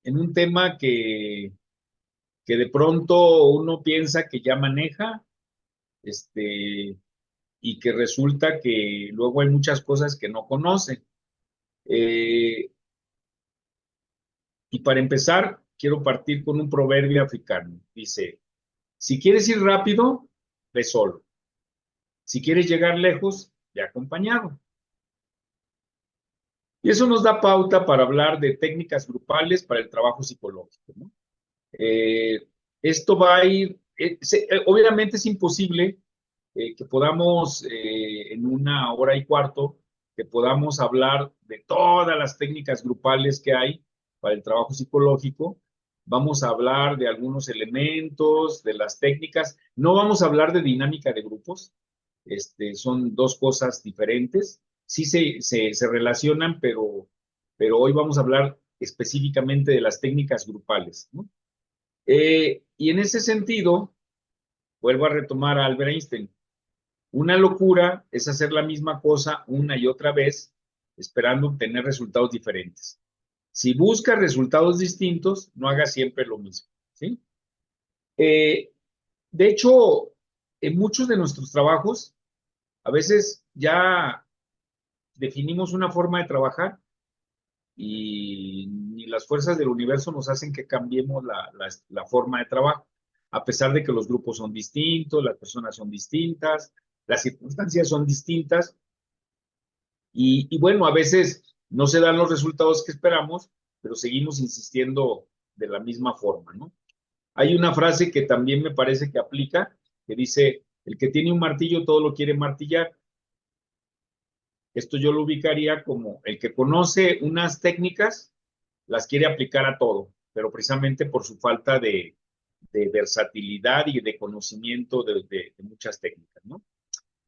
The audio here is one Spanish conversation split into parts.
en un tema que de pronto uno piensa que ya maneja, este, y que resulta que luego hay muchas cosas que no conoce. Eh, y para empezar, quiero partir con un proverbio africano. Dice, si quieres ir rápido, ve solo. Si quieres llegar lejos, ve acompañado. Y eso nos da pauta para hablar de técnicas grupales para el trabajo psicológico, ¿no? Eh, Esto va a ir, obviamente es imposible que podamos en una hora y cuarto, que podamos hablar de todas las técnicas grupales que hay para el trabajo psicológico. Vamos a hablar de algunos elementos, de las técnicas. No vamos a hablar de dinámica de grupos. Son dos cosas diferentes. Sí se relacionan, pero hoy vamos a hablar específicamente de las técnicas grupales, ¿no? Y en ese sentido, vuelvo a retomar a Albert Einstein. Una locura es hacer la misma cosa una y otra vez, esperando obtener resultados diferentes. Si buscas resultados distintos, no hagas siempre lo mismo, ¿sí? Eh, de hecho, en muchos de nuestros trabajos, a veces ya definimos una forma de trabajar y ni las fuerzas del universo nos hacen que cambiemos la forma de trabajo, a pesar de que los grupos son distintos, las personas son distintas, las circunstancias son distintas, y bueno, a veces no se dan los resultados que esperamos, pero seguimos insistiendo de la misma forma, ¿no? Hay una frase que también me parece que aplica, que dice, el que tiene un martillo todo lo quiere martillar. Esto yo lo ubicaría como el que conoce unas técnicas, las quiere aplicar a todo, pero precisamente por su falta de versatilidad y de conocimiento de muchas técnicas, ¿no?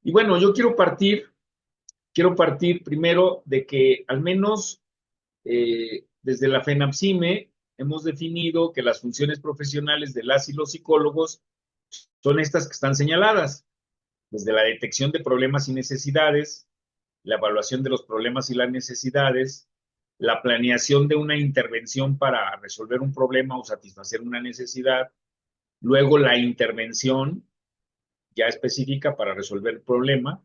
Y bueno, yo quiero partir primero de que al menos desde la FENAPSIME hemos definido que las funciones profesionales de las y los psicólogos son estas que están señaladas, desde la detección de problemas y necesidades, la evaluación de los problemas y las necesidades, la planeación de una intervención para resolver un problema o satisfacer una necesidad, luego la intervención ya específica para resolver el problema,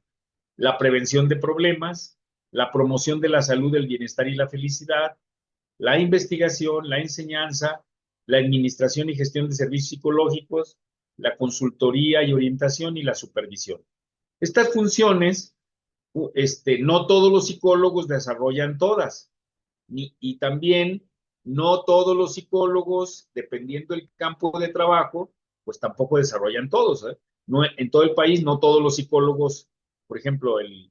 la prevención de problemas, la promoción de la salud, el bienestar y la felicidad, la investigación, la enseñanza, la administración y gestión de servicios psicológicos, la consultoría y orientación y la supervisión. Estas funciones, no todos los psicólogos desarrollan todas, y también no todos los psicólogos, dependiendo del campo de trabajo, pues tampoco desarrollan todos, ¿eh? No, en todo el país, no todos los psicólogos, por ejemplo, el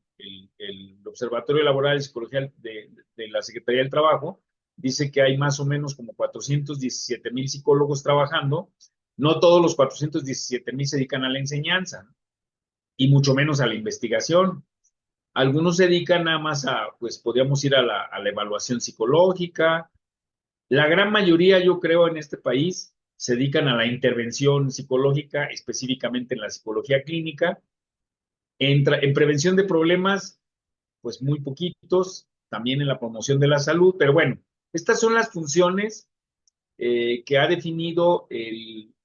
Observatorio Laboral de Psicología de la Secretaría del Trabajo dice que hay más o menos como 417,000 psicólogos trabajando. No todos los 417,000 se dedican a la enseñanza, ¿no? Y mucho menos a la investigación. Algunos se dedican nada más a, pues podríamos ir a la evaluación psicológica. La gran mayoría, yo creo, en este país se dedican a la intervención psicológica, específicamente en la psicología clínica. En prevención de problemas, pues muy poquitos, también en la promoción de la salud, pero bueno, estas son las funciones que ha definido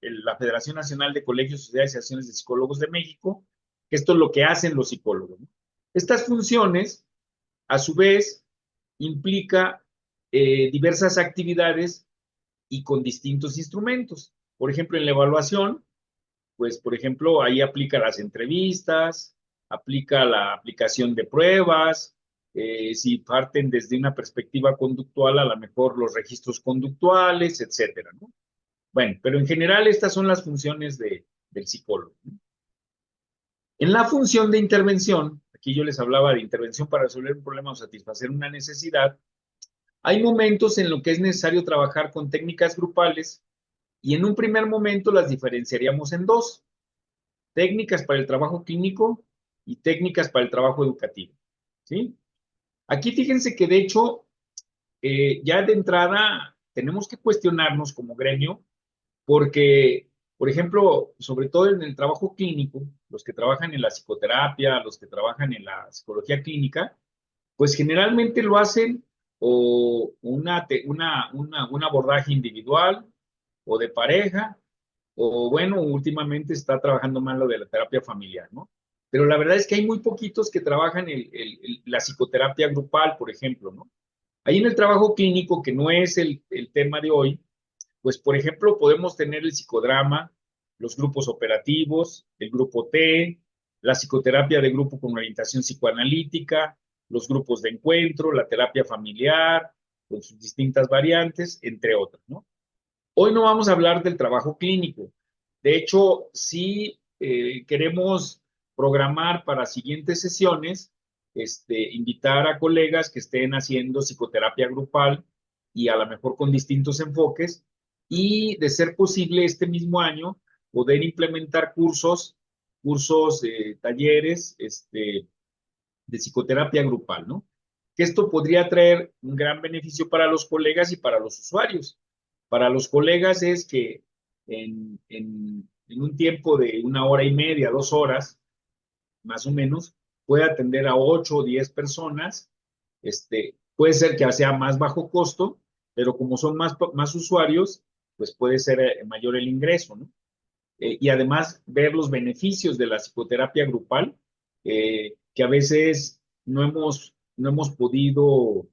la Federación Nacional de Colegios, Sociedades y Asociaciones de Psicólogos de México, que esto es lo que hacen los psicólogos, ¿no? Estas funciones, a su vez, implica diversas actividades y con distintos instrumentos. Por ejemplo, en la evaluación, pues, por ejemplo, ahí aplica las entrevistas, aplica la aplicación de pruebas, si parten desde una perspectiva conductual, a lo mejor los registros conductuales, etcétera, ¿no? Bueno, pero en general estas son las funciones del psicólogo, ¿no? En la función de intervención, aquí yo les hablaba de intervención para resolver un problema o satisfacer una necesidad, hay momentos en los que es necesario trabajar con técnicas grupales y en un primer momento las diferenciaríamos en dos: técnicas para el trabajo clínico y técnicas para el trabajo educativo, ¿sí? Aquí fíjense que de hecho, ya de entrada tenemos que cuestionarnos como gremio porque, por ejemplo, sobre todo en el trabajo clínico, los que trabajan en la psicoterapia, los que trabajan en la psicología clínica, pues generalmente lo hacen o un abordaje individual o de pareja, o bueno, últimamente está trabajando más lo de la terapia familiar, ¿no? Pero la verdad es que hay muy poquitos que trabajan la psicoterapia grupal, por ejemplo, ¿no? Ahí en el trabajo clínico, que no es el tema de hoy, pues por ejemplo podemos tener el psicodrama, los grupos operativos, el grupo T, la psicoterapia de grupo con orientación psicoanalítica, los grupos de encuentro, la terapia familiar, con sus distintas variantes, entre otras, ¿no? Hoy no vamos a hablar del trabajo clínico. De hecho, sí queremos programar para siguientes sesiones, invitar a colegas que estén haciendo psicoterapia grupal y a lo mejor con distintos enfoques y, de ser posible, este mismo año poder implementar talleres, de psicoterapia grupal, ¿no? Que esto podría traer un gran beneficio para los colegas y para los usuarios. Para los colegas es que en un tiempo de 1 hora y media, 2 horas, más o menos, puede atender a 8 o 10 personas. Puede ser que sea más bajo costo, pero como son más usuarios, pues puede ser mayor el ingreso, ¿no? Y además ver los beneficios de la psicoterapia grupal, que a veces no hemos podido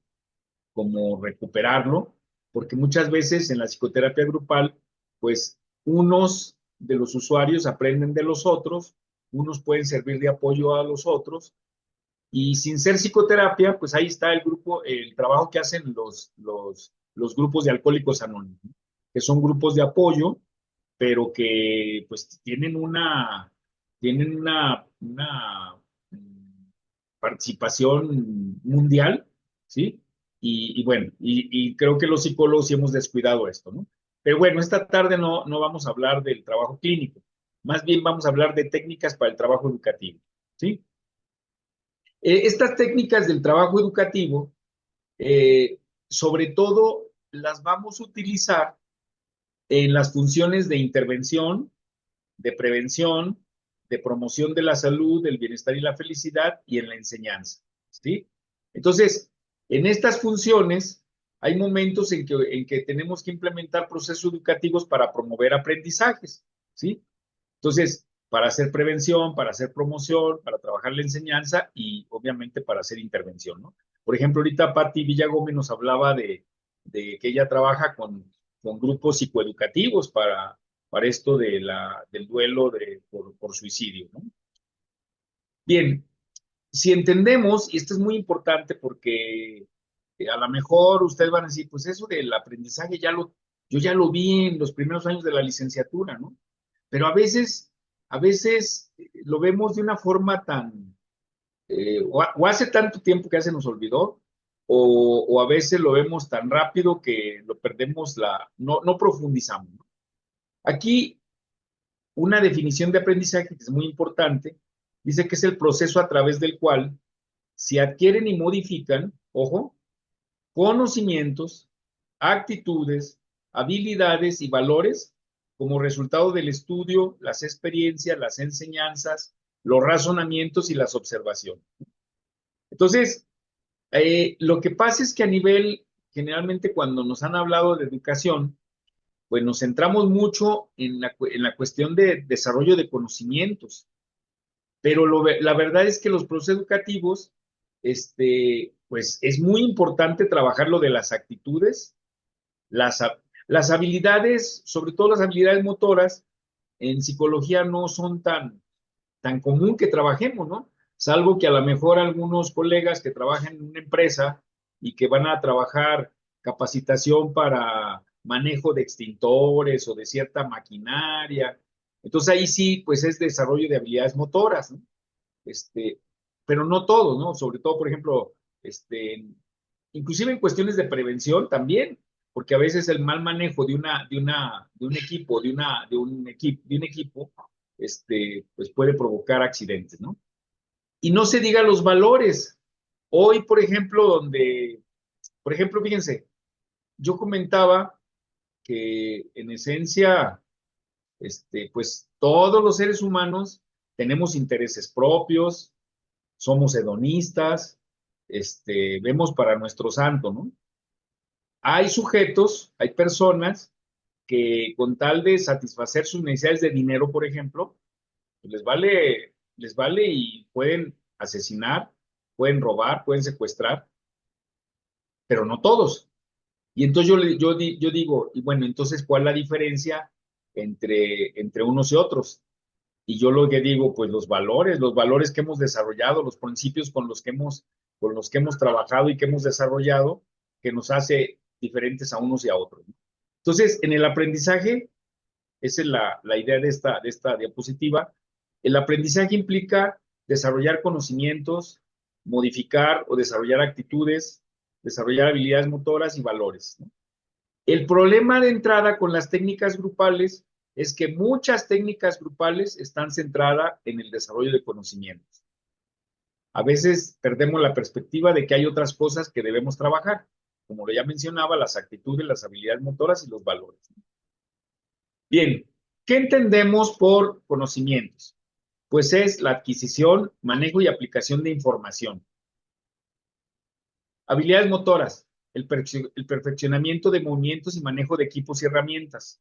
como recuperarlo, porque muchas veces en la psicoterapia grupal, pues unos de los usuarios aprenden de los otros, unos pueden servir de apoyo a los otros, y sin ser psicoterapia, pues ahí está el trabajo que hacen los grupos de alcohólicos anónimos, ¿no? Que son grupos de apoyo, pero que pues tienen una participación mundial, ¿sí? Y bueno, y creo que los psicólogos sí hemos descuidado esto, ¿no? Pero bueno, esta tarde no vamos a hablar del trabajo clínico, más bien vamos a hablar de técnicas para el trabajo educativo, ¿sí? Estas técnicas del trabajo educativo, eh, sobre todo, las vamos a utilizar en las funciones de intervención, de prevención, de promoción de la salud, del bienestar y la felicidad, y en la enseñanza, ¿sí? Entonces, en estas funciones hay momentos en que tenemos que implementar procesos educativos para promover aprendizajes, ¿sí? Entonces, para hacer prevención, para hacer promoción, para trabajar la enseñanza y obviamente para hacer intervención, ¿no? Por ejemplo, ahorita Patti Villagómez nos hablaba de que ella trabaja con grupos psicoeducativos para esto del duelo por suicidio, ¿no? Bien, si entendemos, y esto es muy importante porque a lo mejor ustedes van a decir, pues eso del aprendizaje yo ya lo vi en los primeros años de la licenciatura, ¿no? Pero a veces lo vemos de una forma o hace tanto tiempo que ya se nos olvidó, o a veces lo vemos tan rápido que lo perdemos, no profundizamos, ¿no? Aquí, una definición de aprendizaje que es muy importante, dice que es el proceso a través del cual se adquieren y modifican, ojo, conocimientos, actitudes, habilidades y valores como resultado del estudio, las experiencias, las enseñanzas, los razonamientos y las observaciones. Entonces, lo que pasa es que generalmente cuando nos han hablado de educación, pues nos centramos mucho en la cuestión de desarrollo de conocimientos, pero la verdad es que los procesos educativos, pues es muy importante trabajar lo de las actitudes, las, las habilidades, sobre todo las habilidades motoras, en psicología no son tan común que trabajemos, ¿no? Salvo que a lo mejor algunos colegas que trabajan en una empresa y que van a trabajar capacitación para manejo de extintores o de cierta maquinaria. Entonces ahí sí, pues es desarrollo de habilidades motoras, ¿no? Este, pero no todo, ¿no? Sobre todo, por ejemplo, inclusive en cuestiones de prevención también, porque a veces el mal manejo de un equipo, pues puede provocar accidentes, ¿no? Y no se diga los valores. Hoy, por ejemplo, fíjense, yo comentaba que en esencia, pues todos los seres humanos tenemos intereses propios, somos hedonistas, vemos para nuestro santo, ¿no? Hay sujetos, hay personas que con tal de satisfacer sus necesidades de dinero, por ejemplo, pues les vale y pueden asesinar, pueden robar, pueden secuestrar, pero no todos. Y entonces yo digo, y bueno, entonces, ¿cuál es la diferencia entre unos y otros? Y yo lo que digo, pues los valores que hemos desarrollado, los principios con los que hemos trabajado y que hemos desarrollado, que nos hace diferentes a unos y a otros, ¿no? Entonces, en el aprendizaje, esa es la idea de esta diapositiva, el aprendizaje implica desarrollar conocimientos, modificar o desarrollar actitudes, desarrollar habilidades motoras y valores, ¿no? El problema de entrada con las técnicas grupales es que muchas técnicas grupales están centradas en el desarrollo de conocimientos. A veces perdemos la perspectiva de que hay otras cosas que debemos trabajar, como ya mencionaba, las actitudes, las habilidades motoras y los valores. Bien, ¿qué entendemos por conocimientos? Pues es la adquisición, manejo y aplicación de información. Habilidades motoras, el perfeccionamiento de movimientos y manejo de equipos y herramientas.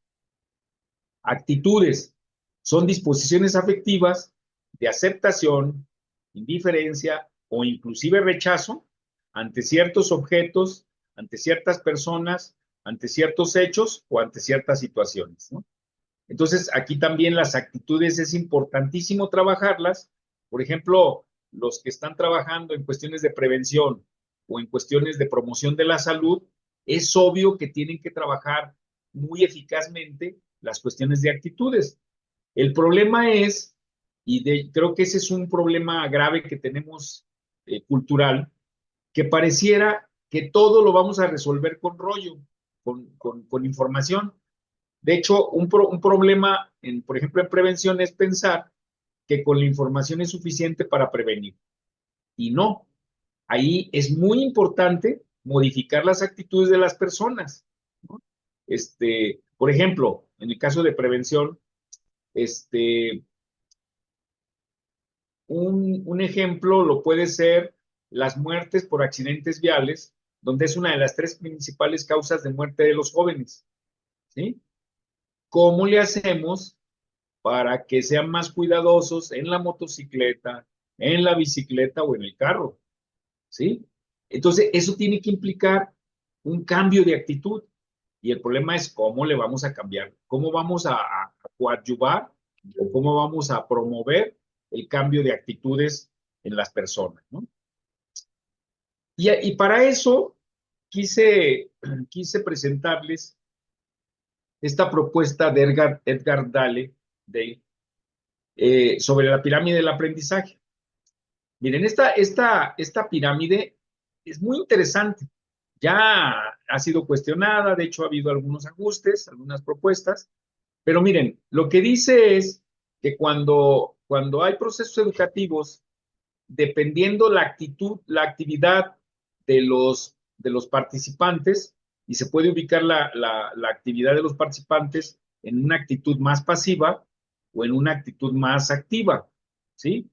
Actitudes son disposiciones afectivas de aceptación, indiferencia o inclusive rechazo ante ciertos objetos, ante ciertas personas, ante ciertos hechos o ante ciertas situaciones, ¿no? Entonces, aquí también las actitudes es importantísimo trabajarlas. Por ejemplo, los que están trabajando en cuestiones de prevención o en cuestiones de promoción de la salud, es obvio que tienen que trabajar muy eficazmente las cuestiones de actitudes. El problema es, creo que ese es un problema grave que tenemos cultural, que pareciera que todo lo vamos a resolver con rollo, con información. De hecho, un problema, por ejemplo, en prevención es pensar que con la información es suficiente para prevenir. Y no, ahí es muy importante modificar las actitudes de las personas, ¿no? Por ejemplo, en el caso de prevención, un ejemplo lo puede ser las muertes por accidentes viales, donde es una de las tres principales causas de muerte de los jóvenes, ¿sí? ¿Cómo le hacemos para que sean más cuidadosos en la motocicleta, en la bicicleta o en el carro? ¿Sí? Entonces, eso tiene que implicar un cambio de actitud. Y el problema es cómo le vamos a cambiar, cómo vamos a coadyuvar o cómo vamos a promover el cambio de actitudes en las personas, ¿no? Y para eso quise presentarles esta propuesta de Edgar Dale sobre la pirámide del aprendizaje. Miren, esta pirámide es muy interesante. Ya ha sido cuestionada, de hecho ha habido algunos ajustes, algunas propuestas, pero miren, lo que dice es que cuando hay procesos educativos, dependiendo la actitud, la actividad de los participantes, y se puede ubicar la actividad de los participantes en una actitud más pasiva o en una actitud más activa, ¿sí?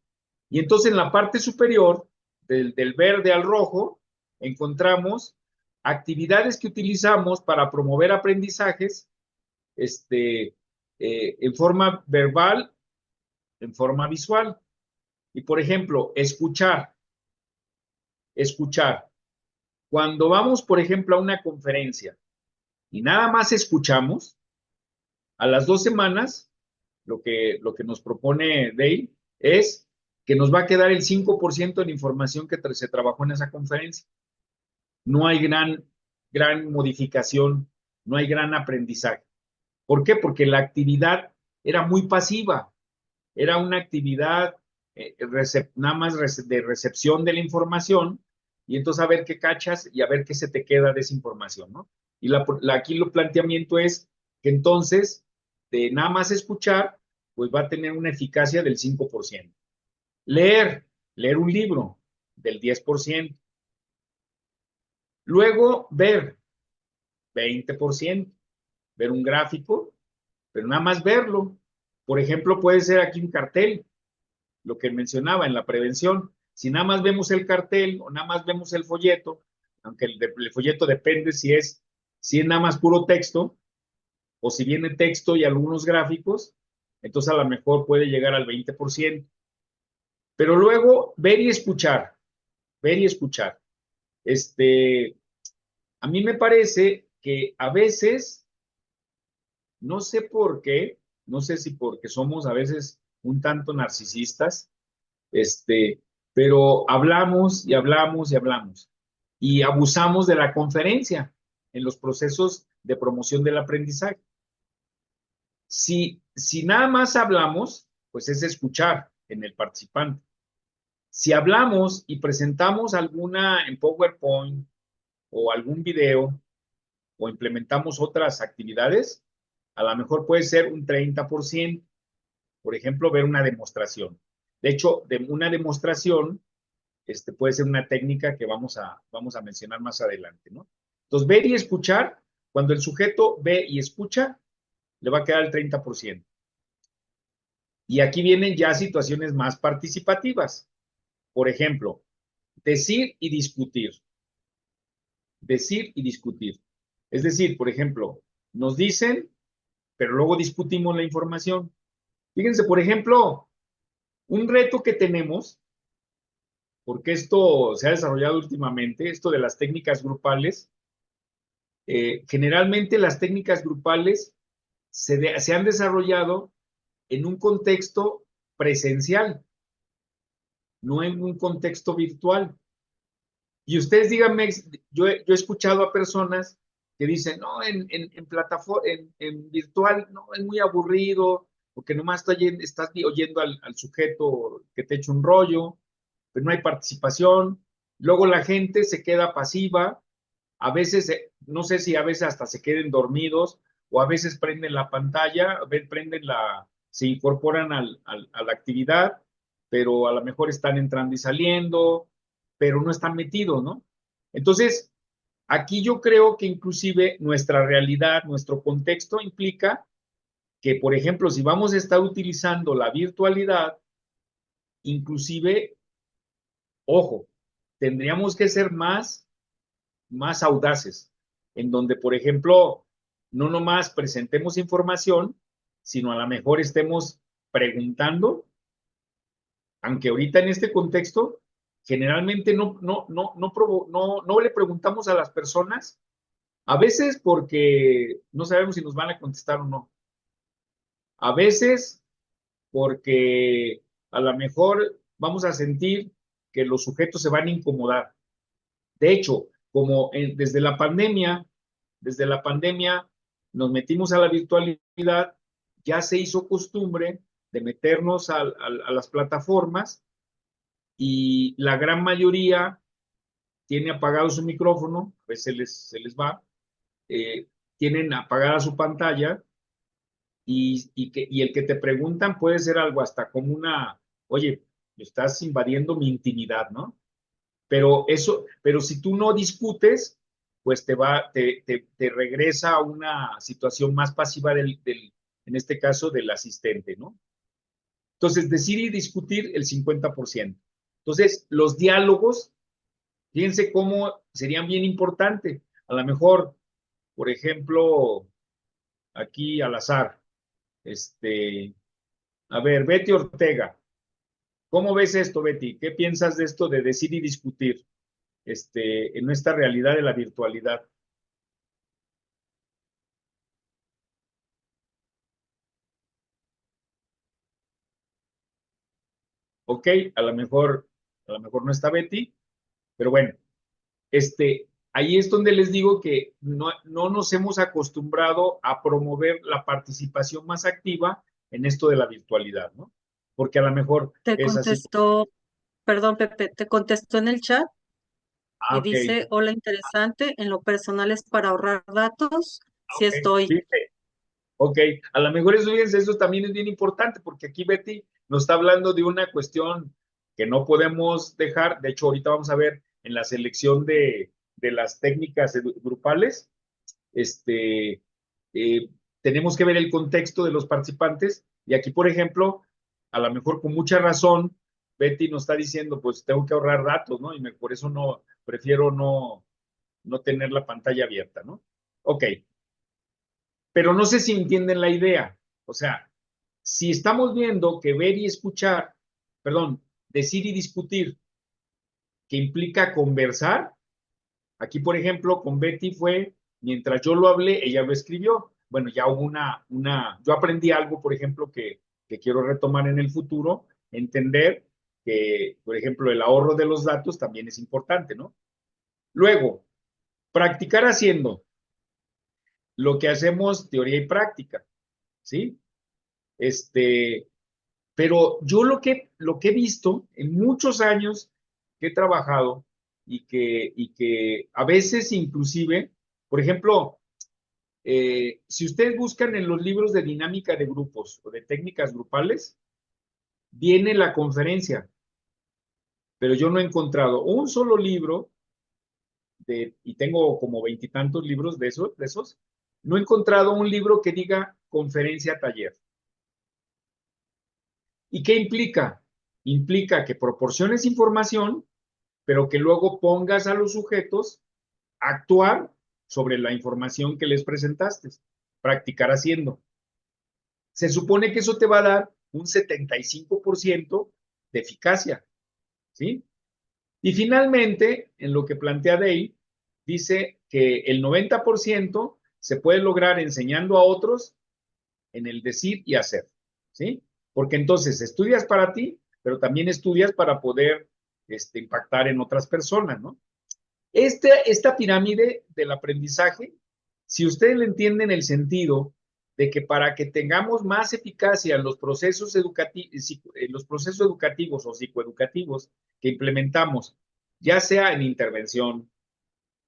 Y entonces en la parte superior, del verde al rojo, encontramos actividades que utilizamos para promover aprendizajes en forma verbal, en forma visual. Y por ejemplo, escuchar. Cuando vamos, por ejemplo, a una conferencia y nada más escuchamos, a las 2 semanas, lo que nos propone Dale es que nos va a quedar el 5% de la información que se trabajó en esa conferencia. No hay gran modificación, no hay gran aprendizaje. ¿Por qué? Porque la actividad era muy pasiva, era una actividad nada más de recepción de la información y entonces a ver qué cachas y a ver qué se te queda de esa información, ¿no? Y aquí el planteamiento es que entonces, de nada más escuchar, pues va a tener una eficacia del 5%. Leer un libro del 10%. Luego, ver 20%. Ver un gráfico, pero nada más verlo. Por ejemplo, puede ser aquí un cartel, lo que mencionaba en la prevención. Si nada más vemos el cartel o nada más vemos el folleto, aunque el folleto depende si es nada más puro texto o si viene texto y algunos gráficos, entonces a lo mejor puede llegar al 20%. Pero luego ver y escuchar, ver y escuchar. A mí me parece que a veces, no sé por qué, no sé si porque somos a veces un tanto narcisistas, pero hablamos y hablamos y hablamos y abusamos de la conferencia en los procesos de promoción del aprendizaje. Si nada más hablamos, pues es escuchar en el participante. Si hablamos y presentamos alguna en PowerPoint o algún video o implementamos otras actividades, a lo mejor puede ser un 30%. Por ejemplo, ver una demostración. De hecho, de una demostración puede ser una técnica que vamos a mencionar más adelante, ¿no? Entonces, ver y escuchar, cuando el sujeto ve y escucha, le va a quedar el 30%. Y aquí vienen ya situaciones más participativas. Por ejemplo, decir y discutir. Decir y discutir. Es decir, por ejemplo, nos dicen, pero luego discutimos la información. Fíjense, por ejemplo, un reto que tenemos, porque esto se ha desarrollado últimamente, esto de las técnicas grupales. Generalmente las técnicas grupales se han desarrollado en un contexto presencial, no en un contexto virtual. Y ustedes díganme, yo he escuchado a personas que dicen, no, en plataforma, en virtual, no, es muy aburrido, porque nomás estás oyendo al sujeto que te echa un rollo, pero no hay participación. Luego la gente se queda pasiva, a veces, no sé si a veces hasta se queden dormidos, o a veces prenden la pantalla, se incorporan a la actividad, pero a lo mejor están entrando y saliendo, pero no están metidos, ¿no? Entonces, aquí yo creo que inclusive nuestra realidad, nuestro contexto implica que, por ejemplo, si vamos a estar utilizando la virtualidad, inclusive, ojo, tendríamos que ser más audaces, en donde, por ejemplo, no nomás presentemos información, sino a lo mejor estemos preguntando, aunque ahorita en este contexto, generalmente no le preguntamos a las personas, a veces porque no sabemos si nos van a contestar o no, a veces porque a lo mejor vamos a sentir que los sujetos se van a incomodar. De hecho, como desde la pandemia nos metimos a la virtualidad, ya se hizo costumbre de meternos a las plataformas y la gran mayoría tiene apagado su micrófono, a veces se les va, tienen apagada su pantalla y el que te preguntan puede ser algo hasta como oye, estás invadiendo mi intimidad, ¿no? Pero si tú no discutes, pues te regresa a una situación más pasiva en este caso, del asistente, ¿no? Entonces, decir y discutir el 50%. Entonces, los diálogos, fíjense cómo serían bien importantes. A lo mejor, por ejemplo, aquí al azar, a ver, Betty Ortega, ¿cómo ves esto, Betty? ¿Qué piensas de esto de decir y discutir? En esta realidad de la virtualidad. Ok, a lo mejor no está Betty, pero bueno, ahí es donde les digo que no nos hemos acostumbrado a promover la participación más activa en esto de la virtualidad, ¿no? Porque a lo mejor Te es así. contestó, perdón, Pepe, te contestó en el chat Ah, y ok, dice, hola, interesante, en lo personal es para ahorrar datos, sí ok, estoy. ¿viste? Ok, a lo mejor eso, fíjense, eso también es bien importante, porque aquí Betty nos está hablando de una cuestión que no podemos dejar. De hecho, ahorita vamos a ver en la selección de las técnicas grupales, eh, tenemos que ver el contexto de los participantes. Y aquí, por ejemplo, a lo mejor con mucha razón, Betty nos está diciendo, pues tengo que ahorrar datos, ¿no? Y por eso prefiero no tener la pantalla abierta, ¿no? Ok. Pero no sé si entienden la idea. O sea, si estamos viendo que ver y escuchar, perdón, decir y discutir, que implica conversar, aquí, por ejemplo, con Betty fue, mientras yo lo hablé, ella lo escribió. Bueno, ya hubo yo aprendí algo, por ejemplo, que quiero retomar en el futuro, entender que, por ejemplo, el ahorro de los datos también es importante, ¿no? Luego, practicar haciendo lo que hacemos, teoría y práctica, ¿sí? Pero yo lo que he visto en muchos años que he trabajado y que a veces inclusive, por ejemplo, si ustedes buscan en los libros de dinámica de grupos o de técnicas grupales, viene la conferencia, pero yo no he encontrado un solo libro, y tengo como veintitantos libros de esos, no he encontrado un libro que diga conferencia taller. ¿Y qué implica? Implica que proporciones información, pero que luego pongas a los sujetos a actuar sobre la información que les presentaste, practicar haciendo. Se supone que eso te va a dar un 75% de eficacia, ¿sí? Y finalmente, en lo que plantea Dale, dice que el 90% se puede lograr enseñando a otros en el decir y hacer, ¿sí? Porque entonces estudias para ti, pero también estudias para poder impactar en otras personas, ¿no? Esta pirámide del aprendizaje, si ustedes le entienden el sentido de que para que tengamos más eficacia en los procesos educativos o psicoeducativos que implementamos, ya sea en intervención,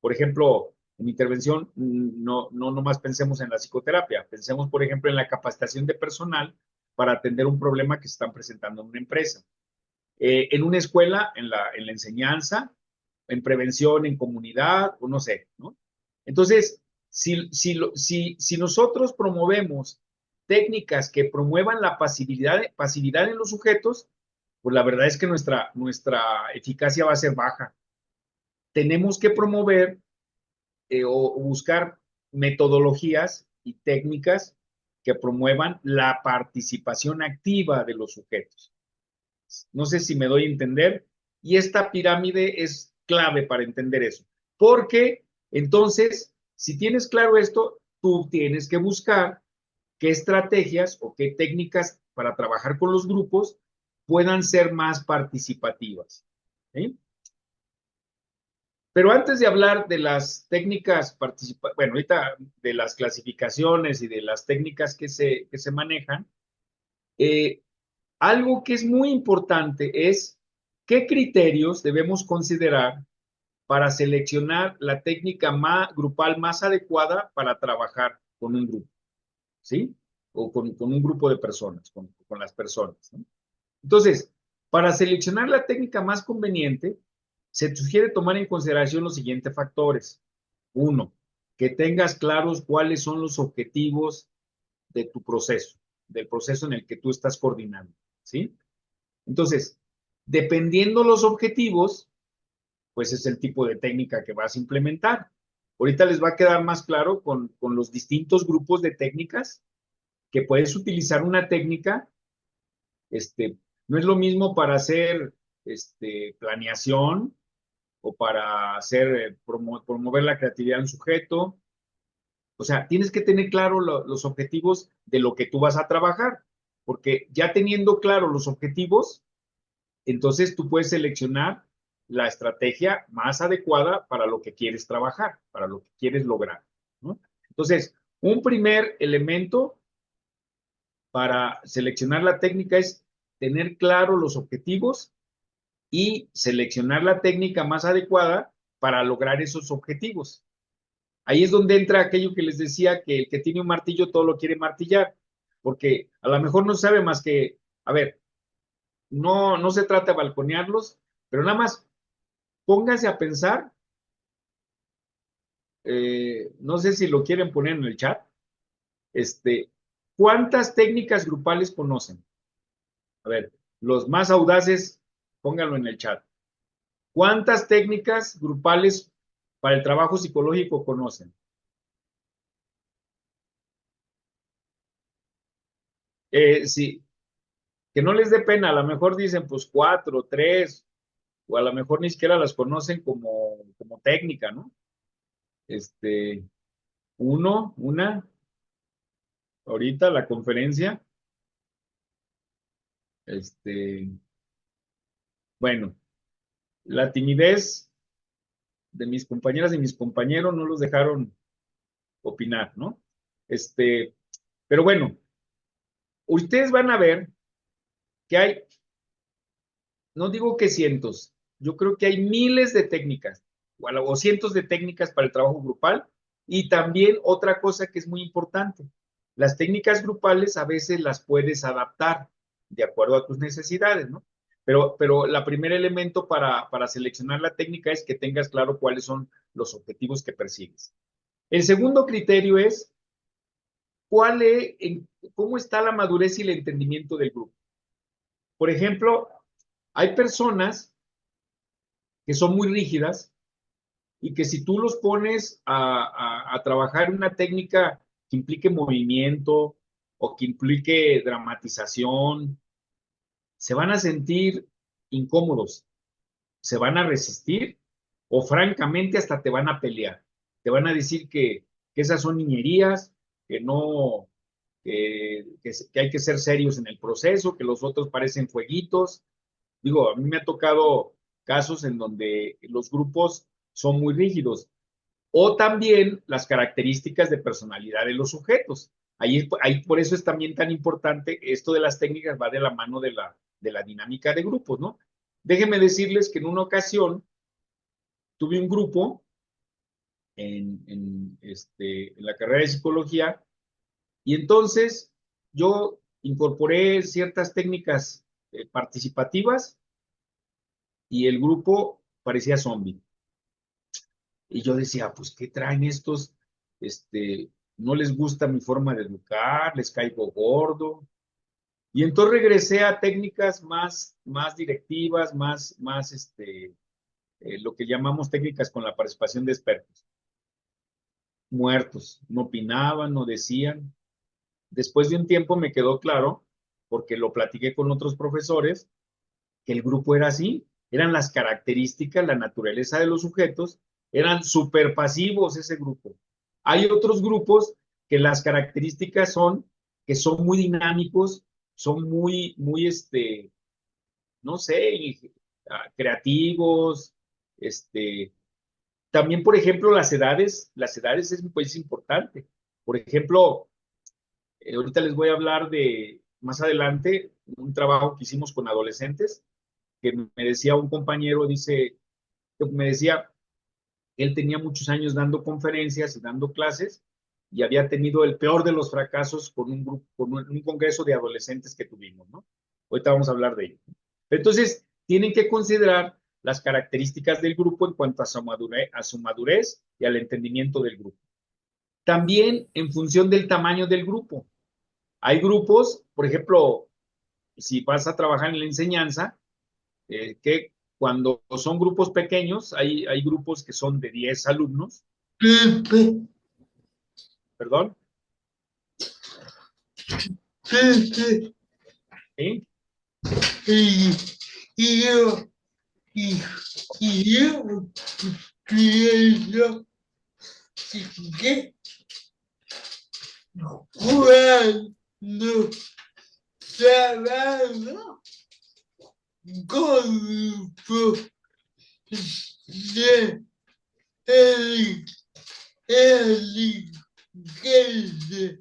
por ejemplo, en intervención no nomás pensemos en la psicoterapia, pensemos, por ejemplo, en la capacitación de personal para atender un problema que se están presentando en una empresa. En una escuela, en la enseñanza, en prevención, en comunidad, o no sé, ¿no? Entonces, si nosotros promovemos técnicas que promuevan la pasividad en los sujetos, pues la verdad es que nuestra eficacia va a ser baja. Tenemos que promover o buscar metodologías y técnicas que promuevan la participación activa de los sujetos. No sé si me doy a entender. Y esta pirámide es clave para entender eso. Porque entonces, si tienes claro esto, tú tienes que buscar qué estrategias o qué técnicas para trabajar con los grupos puedan ser más participativas. ¿Sí? Pero antes de hablar de las técnicas participativas, bueno, ahorita de las clasificaciones y de las técnicas que se manejan, eh, algo que es muy importante es qué criterios debemos considerar para seleccionar la técnica grupal más adecuada para trabajar con un grupo, ¿sí? O con un grupo de personas, con las personas, ¿no? Entonces, para seleccionar la técnica más conveniente, se sugiere tomar en consideración los siguientes factores. Uno, que tengas claros cuáles son los objetivos de tu proceso, del proceso en el que tú estás coordinando, ¿sí? Entonces, dependiendo los objetivos, pues es el tipo de técnica que vas a implementar. Ahorita les va a quedar más claro con los distintos grupos de técnicas que puedes utilizar una técnica, no es lo mismo para hacer planeación o para promover la creatividad del sujeto. O sea, tienes que tener claro los objetivos de lo que tú vas a trabajar, porque ya teniendo claro los objetivos, entonces tú puedes seleccionar la estrategia más adecuada para lo que quieres trabajar, para lo que quieres lograr, ¿no? Entonces, un primer elemento para seleccionar la técnica es tener claro los objetivos y seleccionar la técnica más adecuada para lograr esos objetivos. Ahí es donde entra aquello que les decía, que el que tiene un martillo todo lo quiere martillar, porque a lo mejor no sabe más que, a ver, no se trata de balconearlos, pero nada más póngase a pensar, no sé si lo quieren poner en el chat, ¿cuántas técnicas grupales conocen? A ver, los más audaces, pónganlo en el chat. ¿Cuántas técnicas grupales para el trabajo psicológico conocen? Sí, que no les dé pena, a lo mejor dicen pues 4, 3, o a lo mejor ni siquiera las conocen como técnica, ¿no? Una, ahorita la conferencia, bueno, la timidez de mis compañeras y mis compañeros no los dejaron opinar, ¿no? Pero bueno, ustedes van a ver que hay, no digo que cientos, yo creo que hay miles de técnicas o cientos de técnicas para el trabajo grupal y también otra cosa que es muy importante, las técnicas grupales a veces las puedes adaptar de acuerdo a tus necesidades, ¿no? Pero el primer elemento para seleccionar la técnica es que tengas claro cuáles son los objetivos que persigues. El segundo criterio es cómo está la madurez y el entendimiento del grupo. Por ejemplo, hay personas que son muy rígidas y que si tú los pones a trabajar una técnica que implique movimiento o que implique dramatización, se van a sentir incómodos, se van a resistir o francamente hasta te van a pelear. Te van a decir que esas son niñerías, que no, que hay que ser serios en el proceso, que los otros parecen jueguitos. Digo, a mí me ha tocado casos en donde los grupos son muy rígidos o también las características de personalidad de los sujetos. Ahí por eso es también tan importante, esto de las técnicas va de la mano de la dinámica de grupos, ¿no? Déjenme decirles que en una ocasión tuve un grupo en la carrera de psicología y entonces yo incorporé ciertas técnicas participativas y el grupo parecía zombie. Y yo decía, pues, ¿qué traen estos? No les gusta mi forma de educar, les caigo gordo. Y entonces regresé a técnicas más directivas, lo que llamamos técnicas con la participación de expertos. Muertos, no opinaban, no decían. Después de un tiempo me quedó claro, porque lo platiqué con otros profesores, que el grupo era así, eran las características, la naturaleza de los sujetos, eran súper pasivos ese grupo. Hay otros grupos que las características son que son muy dinámicos, son no sé, creativos, también, por ejemplo, las edades es pues, importante. Por ejemplo, ahorita les voy a hablar más adelante, un trabajo que hicimos con adolescentes, que me decía un compañero, me decía, él tenía muchos años dando conferencias y dando clases y había tenido el peor de los fracasos con un grupo, con un congreso de adolescentes que tuvimos, ¿no? Ahorita vamos a hablar de ello. Entonces, tienen que considerar las características del grupo en cuanto a su madurez y al entendimiento del grupo. También en función del tamaño del grupo. Hay grupos, por ejemplo, si vas a trabajar en la enseñanza, que cuando son grupos pequeños, hay grupos que son de 10 alumnos. ¿Perdón? ¿Sí? Yo pienso que cuando trabajo con grupos de delincuentes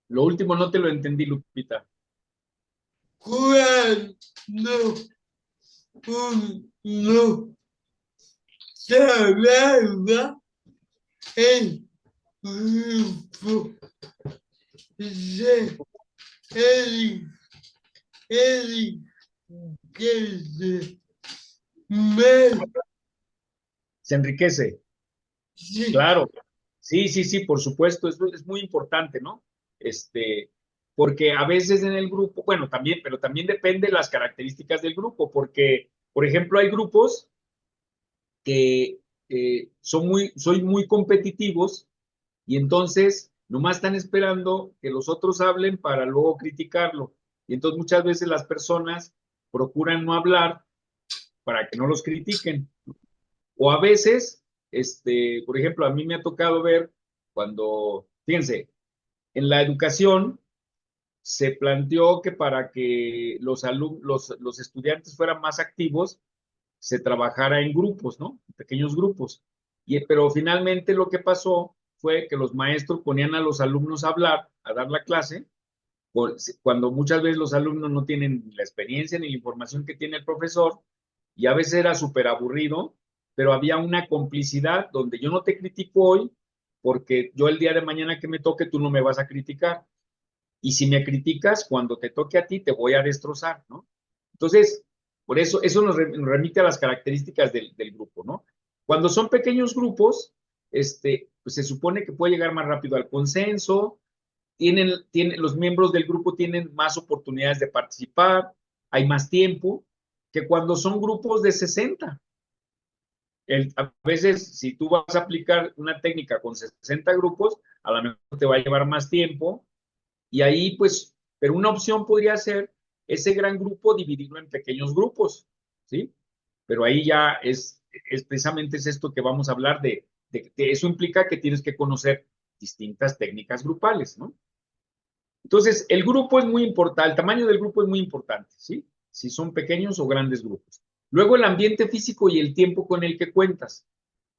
Lo último no te lo entendí, Lupita. cuando uno trabaja en grupo de delincuentes Se enriquece. Sí, Claro, sí, sí, sí, por supuesto, eso es muy importante, ¿no? Este, porque a veces en el grupo, bueno, también, pero también depende de las características del grupo, porque, por ejemplo, hay grupos que son muy competitivos y entonces nomás están esperando que los otros hablen para luego criticarlo. Y entonces muchas veces las personas procuran no hablar para que no los critiquen. O a veces, por ejemplo, a mí me ha tocado ver cuando, fíjense, en la educación se planteó que para que los estudiantes fueran más activos, se trabajara en grupos, ¿no? En pequeños grupos. Pero finalmente lo que pasó fue que los maestros ponían a los alumnos a hablar, a dar la clase, cuando muchas veces los alumnos no tienen la experiencia ni la información que tiene el profesor, y a veces era súper aburrido, pero había una complicidad donde yo no te critico hoy, porque yo el día de mañana que me toque, tú no me vas a criticar. Y si me criticas, cuando te toque a ti, te voy a destrozar, ¿no? Entonces, por eso, eso nos remite a las características del grupo, ¿no? Cuando son pequeños grupos, pues se supone que puede llegar más rápido al consenso, los miembros del grupo tienen más oportunidades de participar, hay más tiempo que cuando son grupos de 60. A veces, si tú vas a aplicar una técnica con 60 grupos, a lo mejor te va a llevar más tiempo y ahí, pues, pero una opción podría ser ese gran grupo dividirlo en pequeños grupos, ¿sí? Pero ahí ya precisamente es esto que vamos a hablar de eso implica que tienes que conocer distintas técnicas grupales, ¿no? Entonces, el grupo es muy importante, el tamaño del grupo es muy importante, ¿sí? Si son pequeños o grandes grupos. Luego, el ambiente físico y el tiempo con el que cuentas.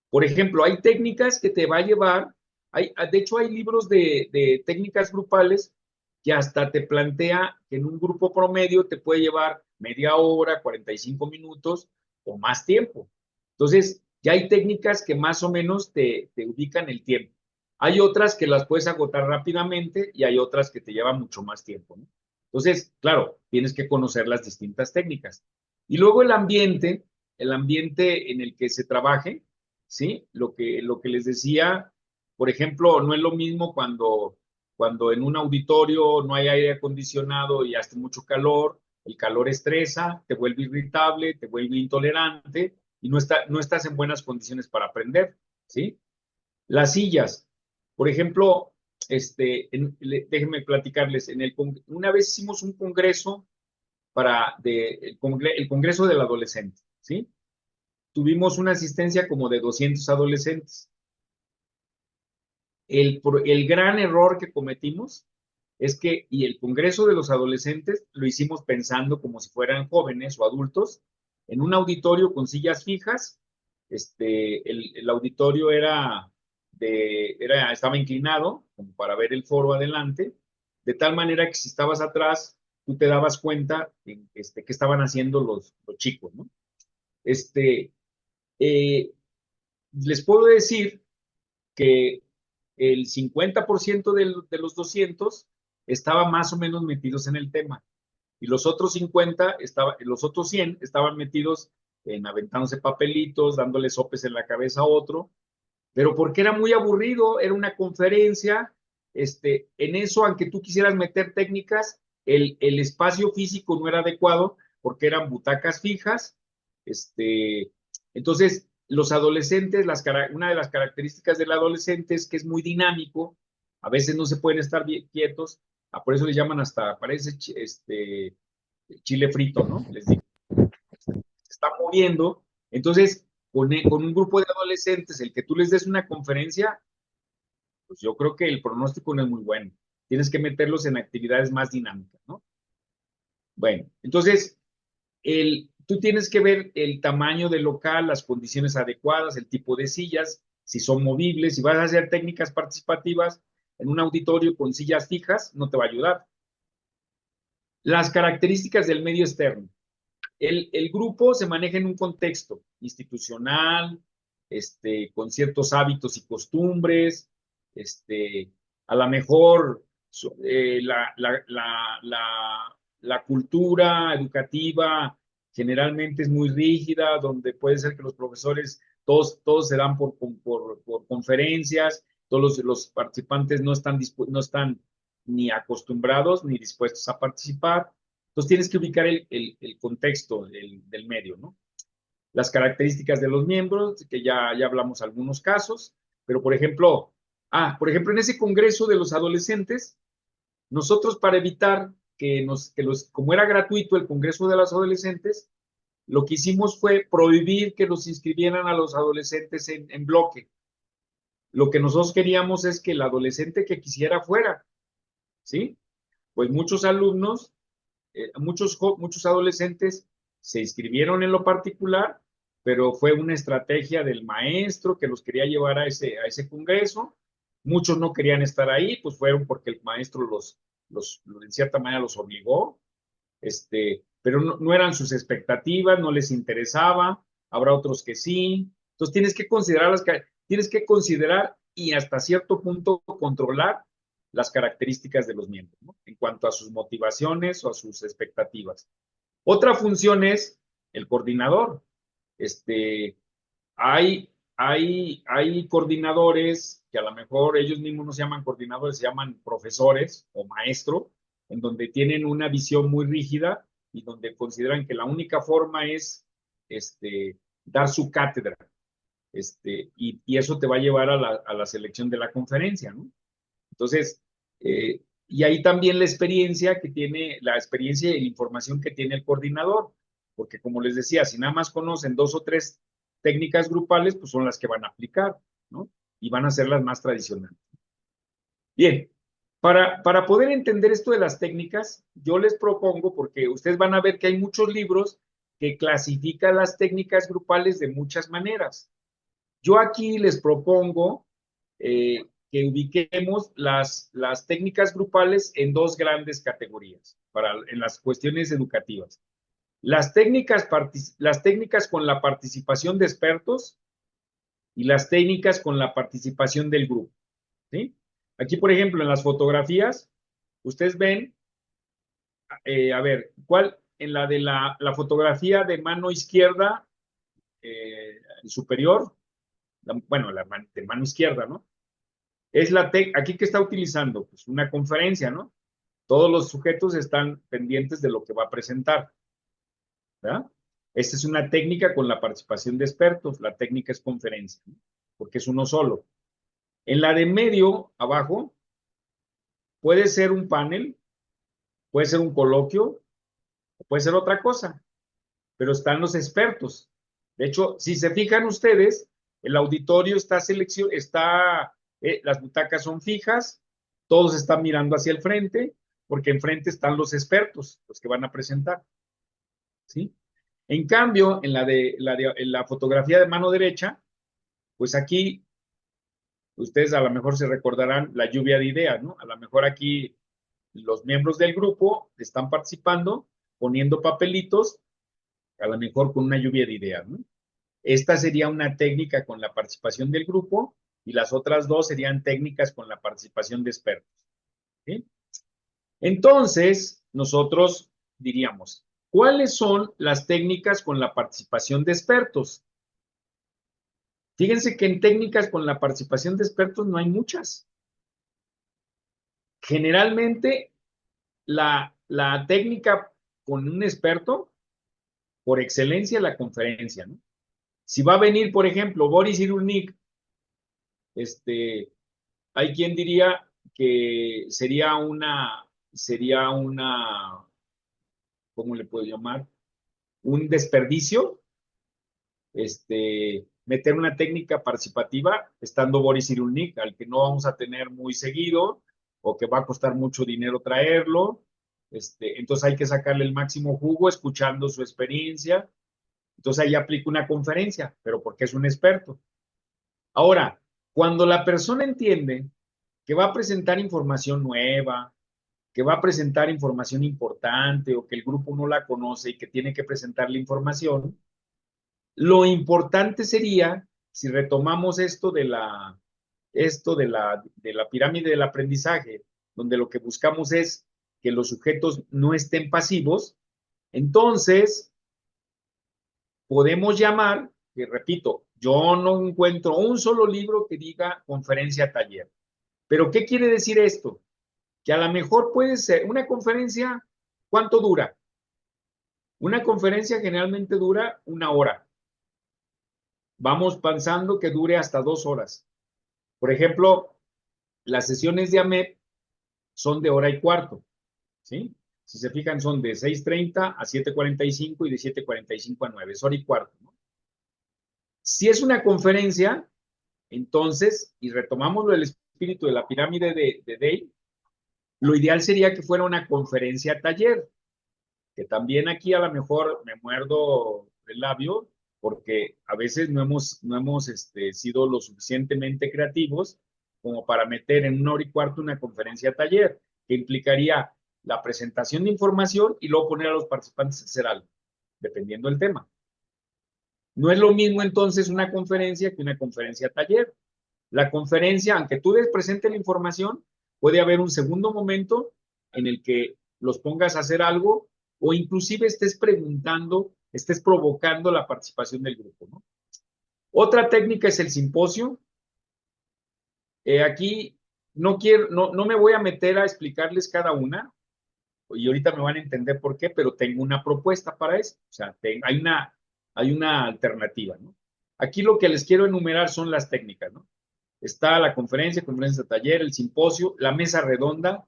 Por ejemplo, hay técnicas que te va a llevar, de hecho hay libros de técnicas grupales que hasta te plantea que en un grupo promedio te puede llevar media hora, 45 minutos o más tiempo. Entonces, ya hay técnicas que más o menos te ubican el tiempo. Hay otras que las puedes agotar rápidamente y hay otras que te llevan mucho más tiempo, ¿no? Entonces, claro, tienes que conocer las distintas técnicas. Y luego el ambiente en el que se trabaje, ¿sí? Lo que les decía, por ejemplo, no es lo mismo cuando en un auditorio no hay aire acondicionado y hace mucho calor, el calor estresa, te vuelve irritable, te vuelve intolerante y no estás en buenas condiciones para aprender, ¿sí? Las sillas, por ejemplo, déjenme platicarles, una vez hicimos un congreso el congreso del adolescente, ¿sí? Tuvimos una asistencia como de 200 adolescentes. El gran error que cometimos es que, y el Congreso de los Adolescentes lo hicimos pensando como si fueran jóvenes o adultos, en un auditorio con sillas fijas. El auditorio estaba inclinado como para ver el foro adelante, de tal manera que si estabas atrás, tú te dabas cuenta que estaban haciendo los chicos, ¿no? Eh, Les puedo decir que el 50% los 200 estaba más o menos metidos en el tema y los otros 100 estaban metidos en aventándose papelitos, dándole sopes en la cabeza a otro, pero porque era muy aburrido, era una conferencia, en eso, aunque tú quisieras meter técnicas, el espacio físico no era adecuado porque eran butacas fijas, entonces los adolescentes, una de las características del adolescente es que es muy dinámico, a veces no se pueden estar bien quietos, por eso le llaman hasta, parece chile frito, ¿no? Les digo, se está moviendo, entonces con un grupo de adolescentes, el que tú les des una conferencia, pues yo creo que el pronóstico no es muy bueno. Tienes que meterlos en actividades más dinámicas, ¿no? Bueno, entonces, tú tienes que ver el tamaño del local, las condiciones adecuadas, el tipo de sillas, si son movibles, si vas a hacer técnicas participativas en un auditorio con sillas fijas, no te va a ayudar. Las características del medio externo. El grupo se maneja en un contexto institucional, con ciertos hábitos y costumbres, a lo mejor la cultura educativa generalmente es muy rígida, donde puede ser que los profesores todos se dan por conferencias, todos los participantes no están ni acostumbrados ni dispuestos a participar. Entonces tienes que ubicar el contexto del medio, ¿no? Las características de los miembros, que ya hablamos algunos casos, pero por ejemplo, en ese congreso de los adolescentes, nosotros para evitar como era gratuito el congreso de los adolescentes, lo que hicimos fue prohibir que los inscribieran a los adolescentes en bloque. Lo que nosotros queríamos es que el adolescente que quisiera fuera, ¿sí? Pues muchos alumnos, muchos adolescentes se inscribieron en lo particular, pero fue una estrategia del maestro que los quería llevar a ese congreso. Muchos no querían estar ahí, pues fueron porque el maestro en cierta manera los obligó, pero no eran sus expectativas, no les interesaba, habrá otros que sí. Entonces tienes que considerar y hasta cierto punto controlar las características de los miembros, ¿no? En cuanto a sus motivaciones o a sus expectativas. Otra función es el coordinador. Hay coordinadores que a lo mejor ellos mismos no se llaman coordinadores, se llaman profesores o maestro, en donde tienen una visión muy rígida y donde consideran que la única forma es dar su cátedra. Y eso te va a llevar a la selección de la conferencia, ¿no? Entonces, y ahí también la experiencia y la información que tiene el coordinador, porque como les decía, si nada más conocen 2 o 3 técnicas grupales, pues son las que van a aplicar, ¿no? Y van a ser las más tradicionales. Bien, para poder entender esto de las técnicas, yo les propongo, porque ustedes van a ver que hay muchos libros que clasifican las técnicas grupales de muchas maneras. Yo aquí les propongo que ubiquemos las técnicas grupales en 2 grandes categorías en las cuestiones educativas. Las técnicas con la participación de expertos y las técnicas con la participación del grupo, ¿sí? Aquí, por ejemplo, en las fotografías, ustedes ven, a ver, en la de la fotografía de mano izquierda superior, de mano izquierda, ¿no? Aquí que está utilizando, pues una conferencia, ¿no? Todos los sujetos están pendientes de lo que va a presentar, ¿verdad? Esta es una técnica con la participación de expertos, la técnica es conferencia, ¿no? Porque es uno solo. En la de medio, abajo, puede ser un panel, puede ser un coloquio, o puede ser otra cosa, pero están los expertos. De hecho, si se fijan ustedes, el auditorio las butacas son fijas, todos están mirando hacia el frente, porque enfrente están los expertos, los que van a presentar, ¿sí? En cambio, en la fotografía de mano derecha, pues aquí, ustedes a lo mejor se recordarán la lluvia de ideas, ¿no? A lo mejor aquí los miembros del grupo están participando, poniendo papelitos, a lo mejor con una lluvia de ideas, ¿no? Esta sería una técnica con la participación del grupo y las otras 2 serían técnicas con la participación de expertos, ¿sí? Entonces, nosotros diríamos, ¿cuáles son las técnicas con la participación de expertos? Fíjense que en técnicas con la participación de expertos no hay muchas. Generalmente, la técnica con un experto, por excelencia, la conferencia, ¿no? Si va a venir, por ejemplo, Boris Cyrulnik, hay quien diría que sería una, ¿cómo le puedo llamar? Un desperdicio, meter una técnica participativa estando Boris Cyrulnik, al que no vamos a tener muy seguido o que va a costar mucho dinero traerlo. Entonces hay que sacarle el máximo jugo escuchando su experiencia. Entonces ahí aplica una conferencia, pero porque es un experto. Ahora, cuando la persona entiende que va a presentar información nueva, que va a presentar información importante o que el grupo no la conoce y que tiene que presentar la información, lo importante sería, si retomamos esto de la pirámide del aprendizaje, donde lo que buscamos es que los sujetos no estén pasivos, entonces podemos llamar que repito, yo no encuentro un solo libro que diga conferencia taller. Pero ¿qué quiere decir esto? Que a lo mejor puede ser una conferencia, ¿cuánto dura? Una conferencia generalmente dura 1 hora. Vamos pensando que dure hasta 2 horas. Por ejemplo, las sesiones de AMEP son de 1 hora y cuarto, ¿sí? Si se fijan, son de 6:30 a 7:45 y de 7:45 a 9, es 1 hora y cuarto, ¿no? Si es una conferencia, entonces, y retomamos lo del espíritu de la pirámide de Dale, lo ideal sería que fuera una conferencia taller, que también aquí a lo mejor me muerdo el labio, porque a veces no hemos sido lo suficientemente creativos como para meter en 1 hora y cuarto una conferencia taller, que implicaría la presentación de información y luego poner a los participantes a hacer algo, dependiendo del tema. No es lo mismo entonces una conferencia que una conferencia taller. La conferencia, aunque tú des presente la información, puede haber un segundo momento en el que los pongas a hacer algo o inclusive estés preguntando, estés provocando la participación del grupo, ¿no? Otra técnica es el simposio. Aquí no me voy a meter a explicarles cada una, y ahorita me van a entender por qué, pero tengo una propuesta para eso. O sea, hay una alternativa, ¿no? Aquí lo que les quiero enumerar son las técnicas, ¿no? Está la conferencia taller, el simposio, la mesa redonda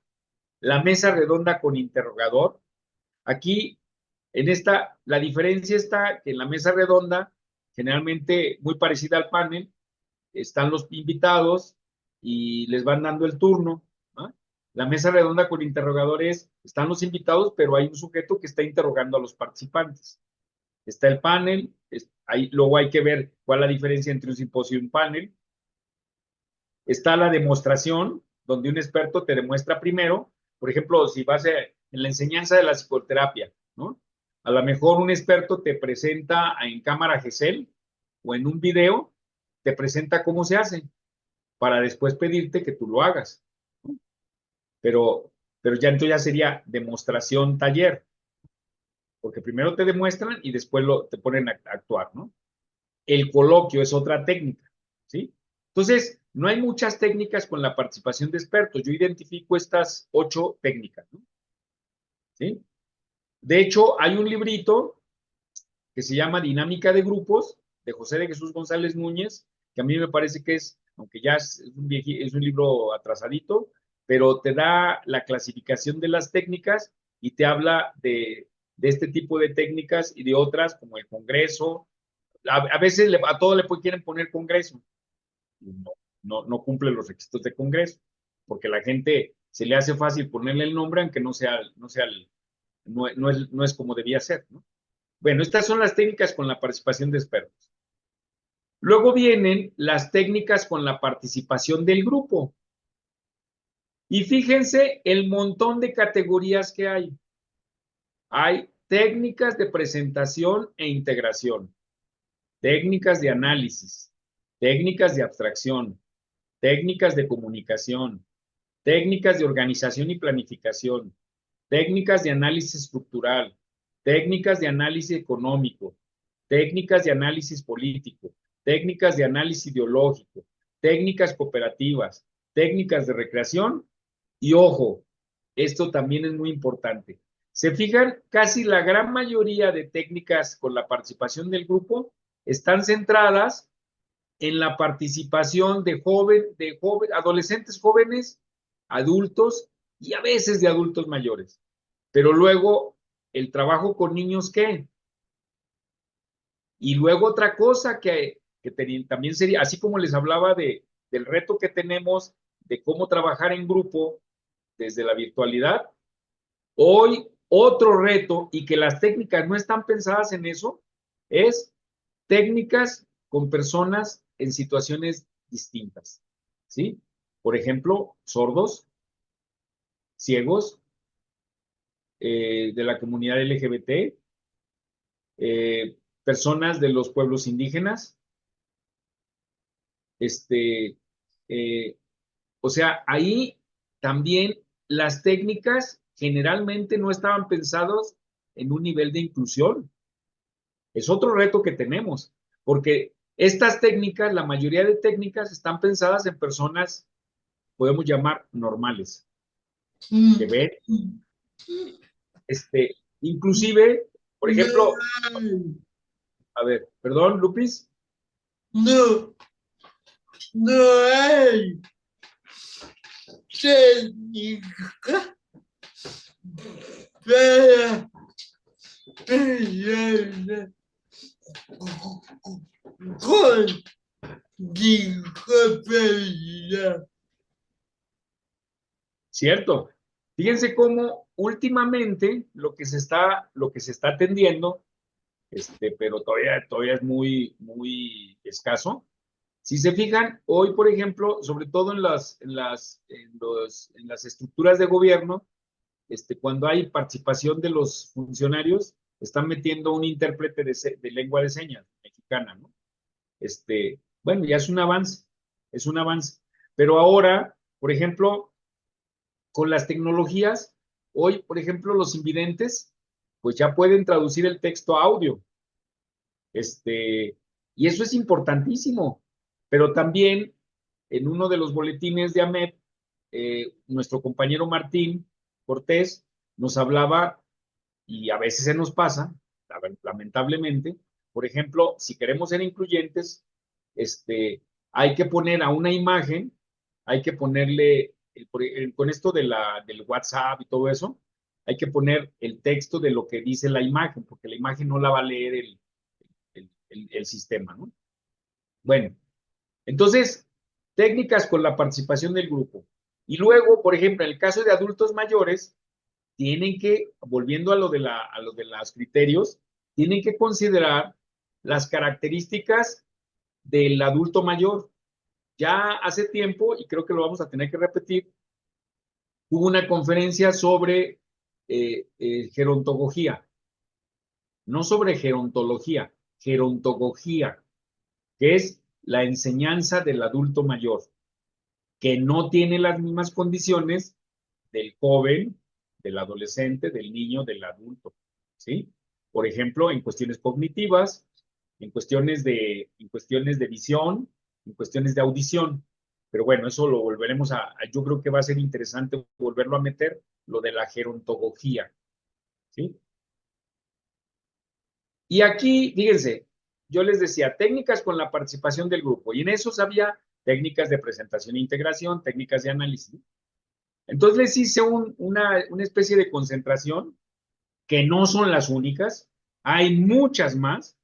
con interrogador. Aquí, la diferencia está que en la mesa redonda, generalmente muy parecida al panel, están los invitados y les van dando el turno, ¿no? La mesa redonda con interrogadores, están los invitados, pero hay un sujeto que está interrogando a los participantes. Está el panel, luego hay que ver cuál es la diferencia entre un simposio y un panel. Está la demostración, donde un experto te demuestra primero, por ejemplo, si vas en la enseñanza de la psicoterapia, ¿no? A lo mejor un experto te presenta en cámara GESEL o en un video, te presenta cómo se hace, para después pedirte que tú lo hagas, ¿no? Pero ya entonces ya sería demostración taller, porque primero te demuestran y después te ponen a actuar, ¿no? El coloquio es otra técnica, ¿sí? Entonces, no hay muchas técnicas con la participación de expertos. Yo identifico estas 8 técnicas, ¿no? ¿Sí? De hecho, hay un librito que se llama Dinámica de Grupos, de José de Jesús González Núñez, que a mí me parece que aunque ya es un libro atrasadito, pero te da la clasificación de las técnicas y te habla de este tipo de técnicas y de otras, como el congreso. A veces a todo le quieren poner congreso. No cumple los requisitos de congreso, porque la gente se le hace fácil ponerle el nombre, aunque no es como debía ser, ¿no? Bueno, estas son las técnicas con la participación de expertos. Luego vienen las técnicas con la participación del grupo. Y fíjense el montón de categorías que hay. Hay técnicas de presentación e integración, técnicas de análisis, técnicas de abstracción, técnicas de comunicación, técnicas de organización y planificación, técnicas de análisis estructural, técnicas de análisis económico, técnicas de análisis político, técnicas de análisis ideológico, técnicas cooperativas, técnicas de recreación y ojo, esto también es muy importante. Se fijan, casi la gran mayoría de técnicas con la participación del grupo están centradas en la participación de adolescentes jóvenes, adultos y a veces de adultos mayores. Pero luego, el trabajo con niños, ¿qué? Y luego otra cosa que también sería, así como les hablaba del reto que tenemos de cómo trabajar en grupo desde la virtualidad, hoy otro reto y que las técnicas no están pensadas en eso, es técnicas con personas en situaciones distintas, ¿sí? Por ejemplo, sordos, ciegos, de la comunidad LGBT, personas de los pueblos indígenas, eh, o sea, ahí también las técnicas generalmente no estaban pensadas en un nivel de inclusión. Es otro reto que tenemos, porque estas técnicas, la mayoría de técnicas están pensadas en personas, podemos llamar normales, que ven, inclusive, por ejemplo, a ver, perdón, Lupis. No, no hay técnica para personas con discapacidad. Cierto. Fíjense cómo últimamente lo que se está atendiendo, pero todavía es muy escaso. Si se fijan, hoy, por ejemplo, sobre todo en las estructuras de gobierno, cuando hay participación de los funcionarios, están metiendo un intérprete de lengua de señas mexicana, ¿no? Bueno, ya es un avance. Pero ahora, por ejemplo, con las tecnologías, hoy, por ejemplo, los invidentes, pues ya pueden traducir el texto a audio. Y eso es importantísimo. Pero también, en uno de los boletines de AMED, nuestro compañero Martín Cortés nos hablaba, y a veces se nos pasa, lamentablemente, por ejemplo, si queremos ser incluyentes, hay que poner a una imagen, hay que ponerle, con esto del WhatsApp y todo eso, hay que poner el texto de lo que dice la imagen, porque la imagen no la va a leer el sistema, ¿no? Bueno, entonces, técnicas con la participación del grupo. Y luego, por ejemplo, en el caso de adultos mayores, tienen que, volviendo a lo de los criterios, tienen que considerar las características del adulto mayor. Ya hace tiempo, y creo que lo vamos a tener que repetir, hubo una conferencia sobre gerontología, no sobre gerontología, gerontología, que es la enseñanza del adulto mayor, que no tiene las mismas condiciones del joven, del adolescente, del niño, del adulto, ¿sí? Por ejemplo, en cuestiones cognitivas, en cuestiones de visión, en cuestiones de audición. Pero bueno, eso lo volveremos yo creo que va a ser interesante volverlo a meter, lo de la gerontología, ¿sí? Y aquí, fíjense, yo les decía, técnicas con la participación del grupo, y en eso había técnicas de presentación e integración, técnicas de análisis. Entonces les hice una especie de concentración, que no son las únicas, hay muchas más.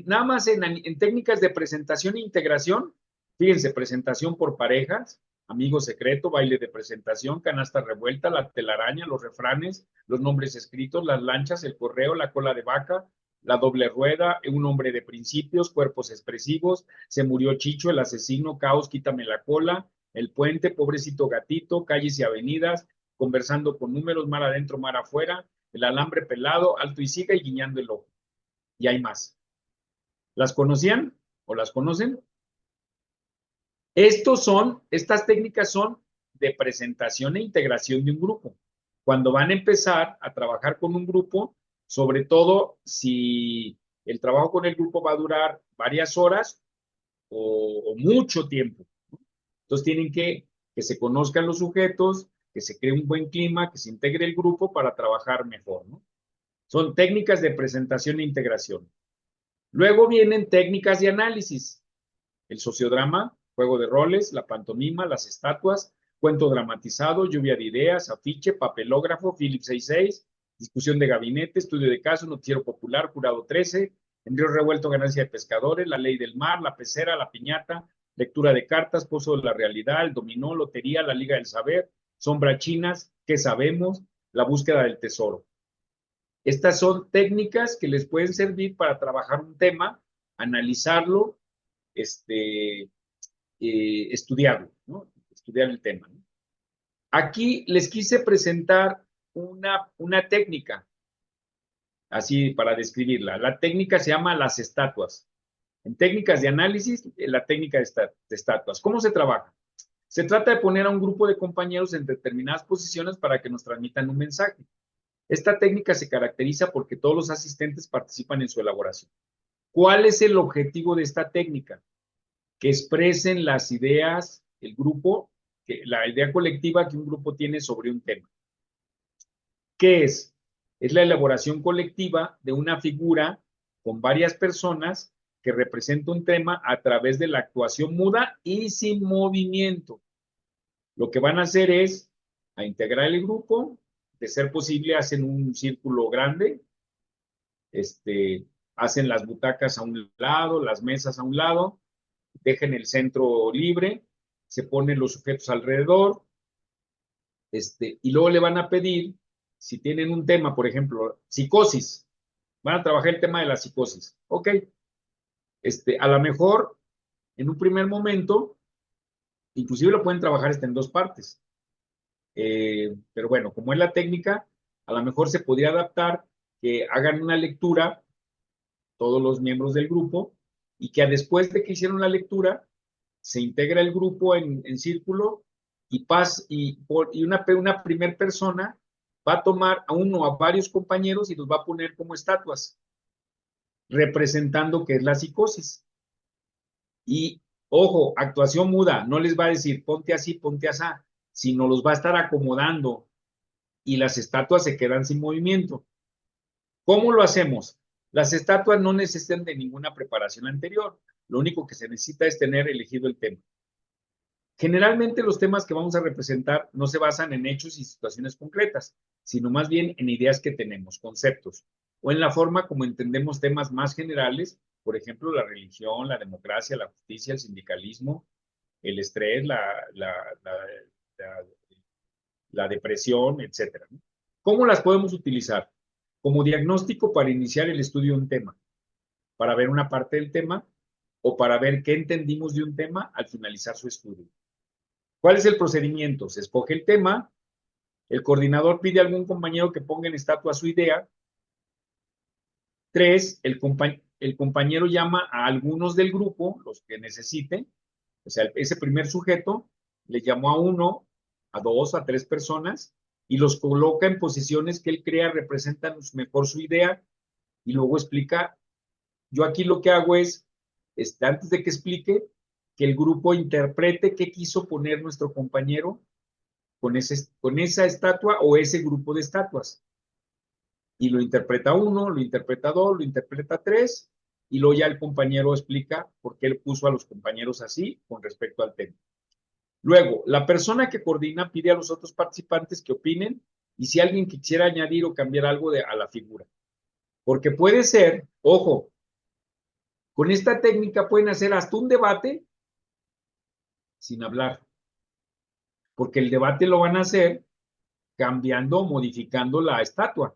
Nada más en técnicas de presentación e integración, fíjense, presentación por parejas, amigo secreto, baile de presentación, canasta revuelta, la telaraña, los refranes, los nombres escritos, las lanchas, el correo, la cola de vaca, la doble rueda, un hombre de principios, cuerpos expresivos, se murió Chicho, el asesino, caos, quítame la cola, el puente, pobrecito gatito, calles y avenidas, conversando con números, mar adentro, mar afuera, el alambre pelado, alto y siga y guiñando el ojo. Y hay más. ¿Las conocían o las conocen? Estas técnicas son de presentación e integración de un grupo. Cuando van a empezar a trabajar con un grupo, sobre todo si el trabajo con el grupo va a durar varias horas o mucho tiempo, ¿no? Entonces tienen que se conozcan los sujetos, que se cree un buen clima, que se integre el grupo para trabajar mejor, ¿no? Son técnicas de presentación e integración. Luego vienen técnicas de análisis, el sociodrama, juego de roles, la pantomima, las estatuas, cuento dramatizado, lluvia de ideas, afiche, papelógrafo, Philips 66, discusión de gabinete, estudio de caso, noticiero popular, jurado 13, en río revuelto, ganancia de pescadores, la ley del mar, la pecera, la piñata, lectura de cartas, pozo de la realidad, el dominó, lotería, la liga del saber, sombra chinas, qué sabemos, la búsqueda del tesoro. Estas son técnicas que les pueden servir para trabajar un tema, analizarlo, estudiarlo, ¿no? Estudiar el tema, ¿no? Aquí les quise presentar una técnica, así para describirla. La técnica se llama las estatuas. En técnicas de análisis, la técnica de estatuas. ¿Cómo se trabaja? Se trata de poner a un grupo de compañeros en determinadas posiciones para que nos transmitan un mensaje. Esta técnica se caracteriza porque todos los asistentes participan en su elaboración. ¿Cuál es el objetivo de esta técnica? Que expresen las ideas, el grupo, la idea colectiva que un grupo tiene sobre un tema. ¿Qué es? Es la elaboración colectiva de una figura con varias personas que representa un tema a través de la actuación muda y sin movimiento. Lo que van a hacer es a integrar el grupo, de ser posible hacen un círculo grande, hacen las butacas a un lado, las mesas a un lado, dejen el centro libre, se ponen los sujetos alrededor, y luego le van a pedir, si tienen un tema, por ejemplo, psicosis, van a trabajar el tema de la psicosis. Ok, a lo mejor en un primer momento, inclusive lo pueden trabajar en dos partes. Pero bueno, como es la técnica, a lo mejor se podría adaptar que hagan una lectura todos los miembros del grupo y que después de que hicieron la lectura, se integra el grupo en círculo y una primer persona va a tomar a uno o a varios compañeros y los va a poner como estatuas, representando que es la psicosis. Y, ojo, actuación muda, no les va a decir ponte así, ponte así, sino los va a estar acomodando y las estatuas se quedan sin movimiento. ¿Cómo lo hacemos? Las estatuas no necesitan de ninguna preparación anterior. Lo único que se necesita es tener elegido el tema. Generalmente los temas que vamos a representar no se basan en hechos y situaciones concretas, sino más bien en ideas que tenemos, conceptos, o en la forma como entendemos temas más generales, por ejemplo, la religión, la democracia, la justicia, el sindicalismo, el estrés, la depresión, etc. ¿Cómo las podemos utilizar? Como diagnóstico para iniciar el estudio de un tema, para ver una parte del tema o para ver qué entendimos de un tema al finalizar su estudio. ¿Cuál es el procedimiento? Se escoge el tema, el coordinador pide a algún compañero que ponga en estatua su idea. 3, el compañero llama a algunos del grupo, los que necesite, o sea, ese primer sujeto le llamó a 1, a 2, a 3 personas y los coloca en posiciones que él crea representan mejor su idea y luego explica. Yo aquí lo que hago es, antes de que explique, que el grupo interprete qué quiso poner nuestro compañero con esa estatua o ese grupo de estatuas. Y lo interpreta 1, lo interpreta 2, lo interpreta 3, y luego ya el compañero explica por qué él puso a los compañeros así con respecto al tema. Luego, la persona que coordina pide a los otros participantes que opinen y si alguien quisiera añadir o cambiar algo a la figura. Porque puede ser, ojo, con esta técnica pueden hacer hasta un debate sin hablar. Porque el debate lo van a hacer cambiando o modificando la estatua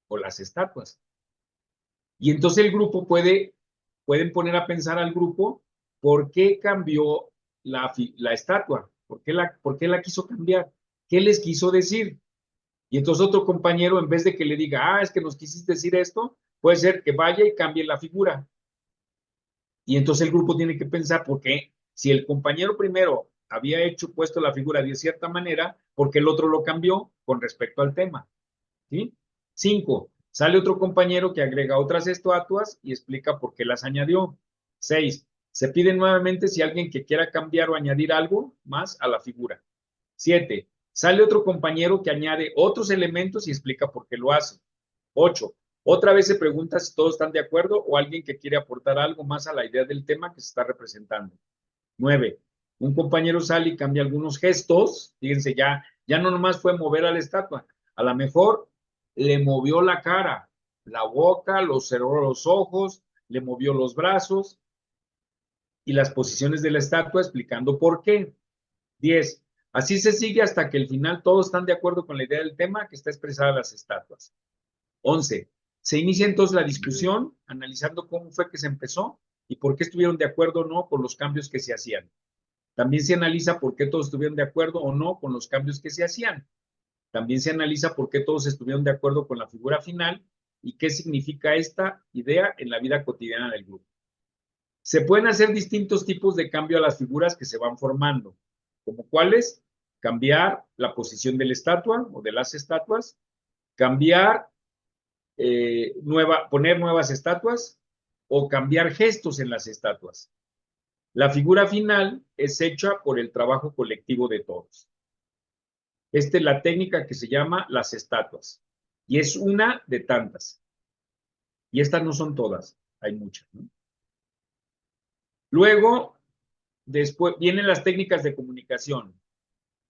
o las estatuas. Y entonces el grupo pueden poner a pensar al grupo por qué cambió la estatua, por qué la quiso cambiar, qué les quiso decir. Y entonces otro compañero, en vez de que le diga, es que nos quisiste decir esto, puede ser que vaya y cambie la figura. Y entonces el grupo tiene que pensar por qué, si el compañero primero había puesto la figura de cierta manera, porque el otro lo cambió con respecto al tema. ¿Sí? 5. Sale otro compañero que agrega otras estatuas y explica por qué las añadió. 6. Se pide nuevamente si alguien que quiera cambiar o añadir algo más a la figura. 7. Sale otro compañero que añade otros elementos y explica por qué lo hace. 8. Otra vez se pregunta si todos están de acuerdo o alguien que quiere aportar algo más a la idea del tema que se está representando. 9. Un compañero sale y cambia algunos gestos. Fíjense, ya no nomás fue mover a la estatua. A lo mejor le movió la cara, la boca, cerró los ojos, le movió los brazos y las posiciones de la estatua explicando por qué. 10. Así se sigue hasta que al final todos están de acuerdo con la idea del tema que está expresada en las estatuas. 11. Se inicia entonces la discusión analizando cómo fue que se empezó y por qué estuvieron de acuerdo o no con los cambios que se hacían. También se analiza por qué todos estuvieron de acuerdo o no con los cambios que se hacían. También se analiza por qué todos estuvieron de acuerdo con la figura final y qué significa esta idea en la vida cotidiana del grupo. Se pueden hacer distintos tipos de cambio a las figuras que se van formando, como cuáles: cambiar la posición de la estatua o de las estatuas, cambiar, poner nuevas estatuas, o cambiar gestos en las estatuas. La figura final es hecha por el trabajo colectivo de todos. Esta es la técnica que se llama las estatuas. Y es una de tantas. Y estas no son todas, hay muchas, ¿no? Luego, después vienen las técnicas de comunicación.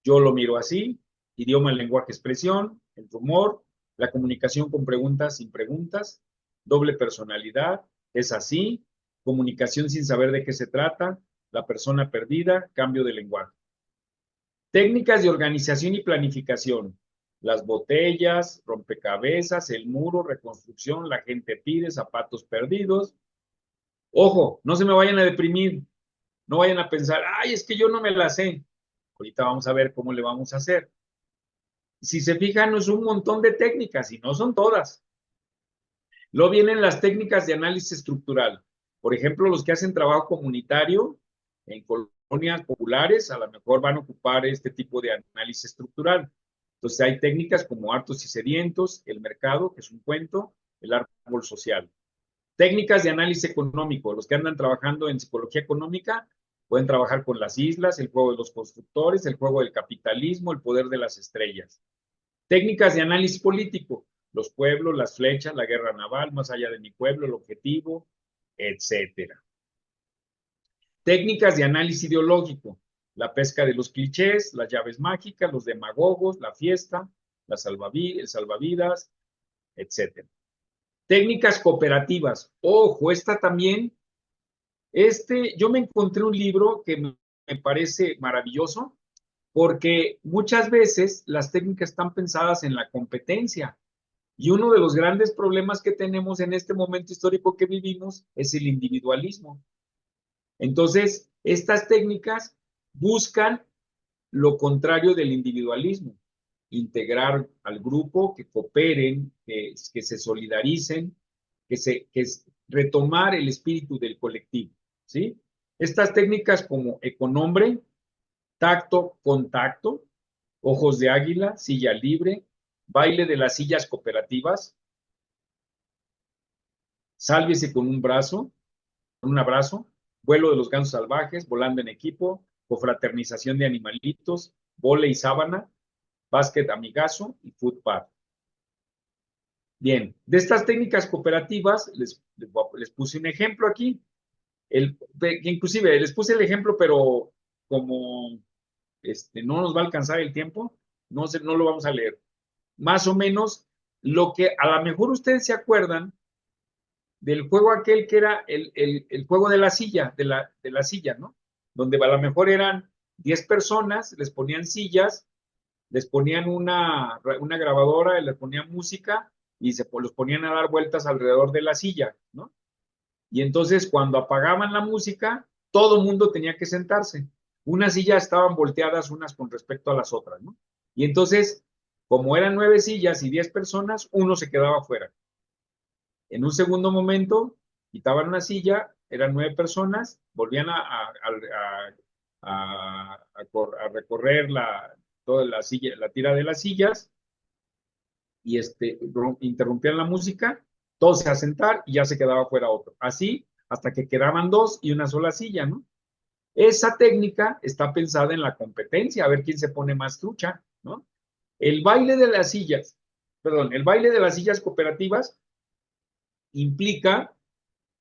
Yo lo miro así, idioma, lenguaje, expresión, el rumor, la comunicación con preguntas sin preguntas, doble personalidad, es así, comunicación sin saber de qué se trata, la persona perdida, cambio de lenguaje. Técnicas de organización y planificación. Las botellas, rompecabezas, el muro, reconstrucción, la gente pide, zapatos perdidos. Ojo, no se me vayan a deprimir, no vayan a pensar, ay, es que yo no me la sé. Ahorita vamos a ver cómo le vamos a hacer. Si se fijan, no es un montón de técnicas y no son todas. Luego vienen las técnicas de análisis estructural. Por ejemplo, los que hacen trabajo comunitario en colonias populares, a lo mejor van a ocupar este tipo de análisis estructural. Entonces, hay técnicas como hartos y sedientos, el mercado, que es un cuento, el árbol social. Técnicas de análisis económico. Los que andan trabajando en psicología económica pueden trabajar con las islas, el juego de los constructores, el juego del capitalismo, el poder de las estrellas. Técnicas de análisis político, los pueblos, las flechas, la guerra naval, más allá de mi pueblo, el objetivo, etcétera. Técnicas de análisis ideológico, la pesca de los clichés, las llaves mágicas, los demagogos, la fiesta, el salvavidas, etcétera. Técnicas cooperativas, ojo, esta también, yo me encontré un libro que me parece maravilloso, porque muchas veces las técnicas están pensadas en la competencia. Y uno de los grandes problemas que tenemos en este momento histórico que vivimos es el individualismo. Entonces, estas técnicas buscan lo contrario del individualismo, integrar al grupo, que cooperen, que se solidaricen, retomar el espíritu del colectivo, ¿sí? Estas técnicas como econombre, tacto, contacto, ojos de águila, silla libre, baile de las sillas cooperativas, sálvese con un abrazo, vuelo de los gansos salvajes, volando en equipo, confraternización de animalitos, vole y sábana, básquet amigazo y footpath. Bien, de estas técnicas cooperativas les puse un ejemplo aquí. Inclusive les puse el ejemplo, pero como no nos va a alcanzar el tiempo, no lo vamos a leer. Más o menos lo que a lo mejor ustedes se acuerdan del juego aquel que era el juego de la silla, de la silla, ¿no? Donde a lo mejor eran 10 personas, les ponían sillas, les ponían una grabadora, les ponían música y los ponían a dar vueltas alrededor de la silla, ¿no? Y entonces cuando apagaban la música, todo el mundo tenía que sentarse. Unas sillas estaban volteadas unas con respecto a las otras, ¿no? Y entonces, como eran 9 sillas y 10 personas, uno se quedaba afuera. En un segundo momento, quitaban una silla, eran 9 personas, volvían a recorrer toda la silla, la tira de las sillas, y interrumpían la música, todos se a sentar y ya se quedaba fuera otro. Así hasta que quedaban 2 y una sola silla, ¿no? Esa técnica está pensada en la competencia, a ver quién se pone más trucha, ¿no? El baile de las sillas, el baile de las sillas cooperativas implica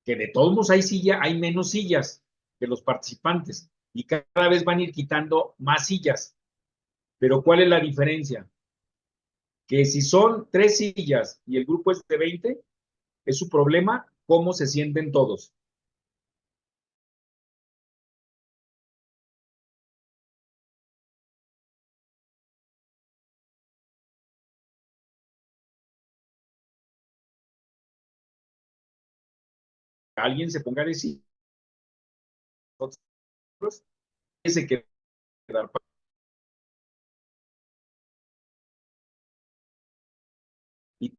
que de todos modos hay menos sillas que los participantes y cada vez van a ir quitando más sillas. Pero ¿cuál es la diferencia? Que si son 3 sillas y el grupo es de 20, es su problema cómo se sienten todos. Alguien se ponga a decir, ese que quedar y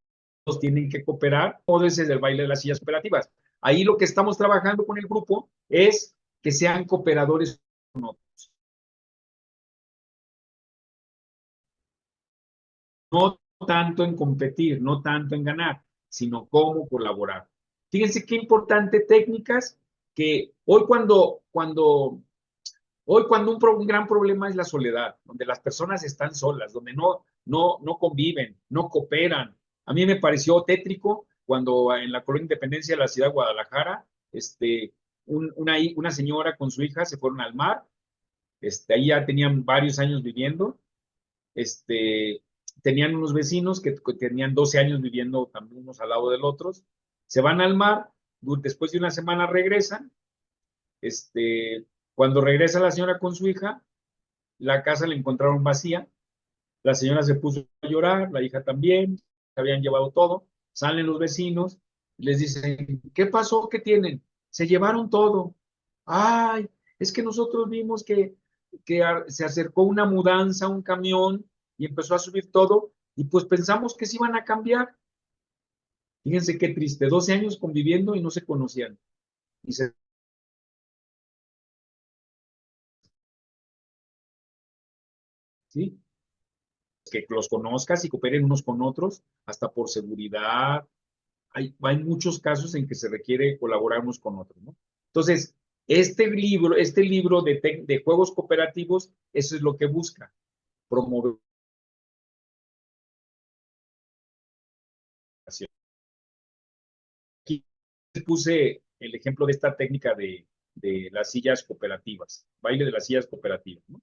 todos tienen que cooperar, o desde el baile de las sillas cooperativas. Ahí lo que estamos trabajando con el grupo es que sean cooperadores con otros. No tanto en competir, no tanto en ganar, sino cómo colaborar. Fíjense qué importante técnicas que hoy cuando un gran problema es la soledad, donde las personas están solas, donde no conviven, no cooperan. A mí me pareció tétrico cuando en la Colonia Independencia de la ciudad de Guadalajara, una señora con su hija se fueron al mar, ahí ya tenían varios años viviendo, tenían unos vecinos que tenían 12 años viviendo también unos al lado del otro, se van al mar, después de una semana regresan, cuando regresa la señora con su hija, la casa la encontraron vacía, la señora se puso a llorar, la hija también, se habían llevado todo, salen los vecinos, les dicen, ¿qué pasó? ¿Qué tienen? Se llevaron todo. Ay, es que nosotros vimos que se acercó una mudanza, un camión, y empezó a subir todo, y pues pensamos que se iban a cambiar. Fíjense qué triste, 12 años conviviendo y no se conocían. Y ¿sí? Que los conozcas y cooperen unos con otros, hasta por seguridad. Hay muchos casos en que se requiere colaborar unos con otros, ¿no? Entonces, este libro de juegos cooperativos, eso es lo que busca, promover. Aquí puse el ejemplo de esta técnica de las sillas cooperativas, baile de las sillas cooperativas, ¿no?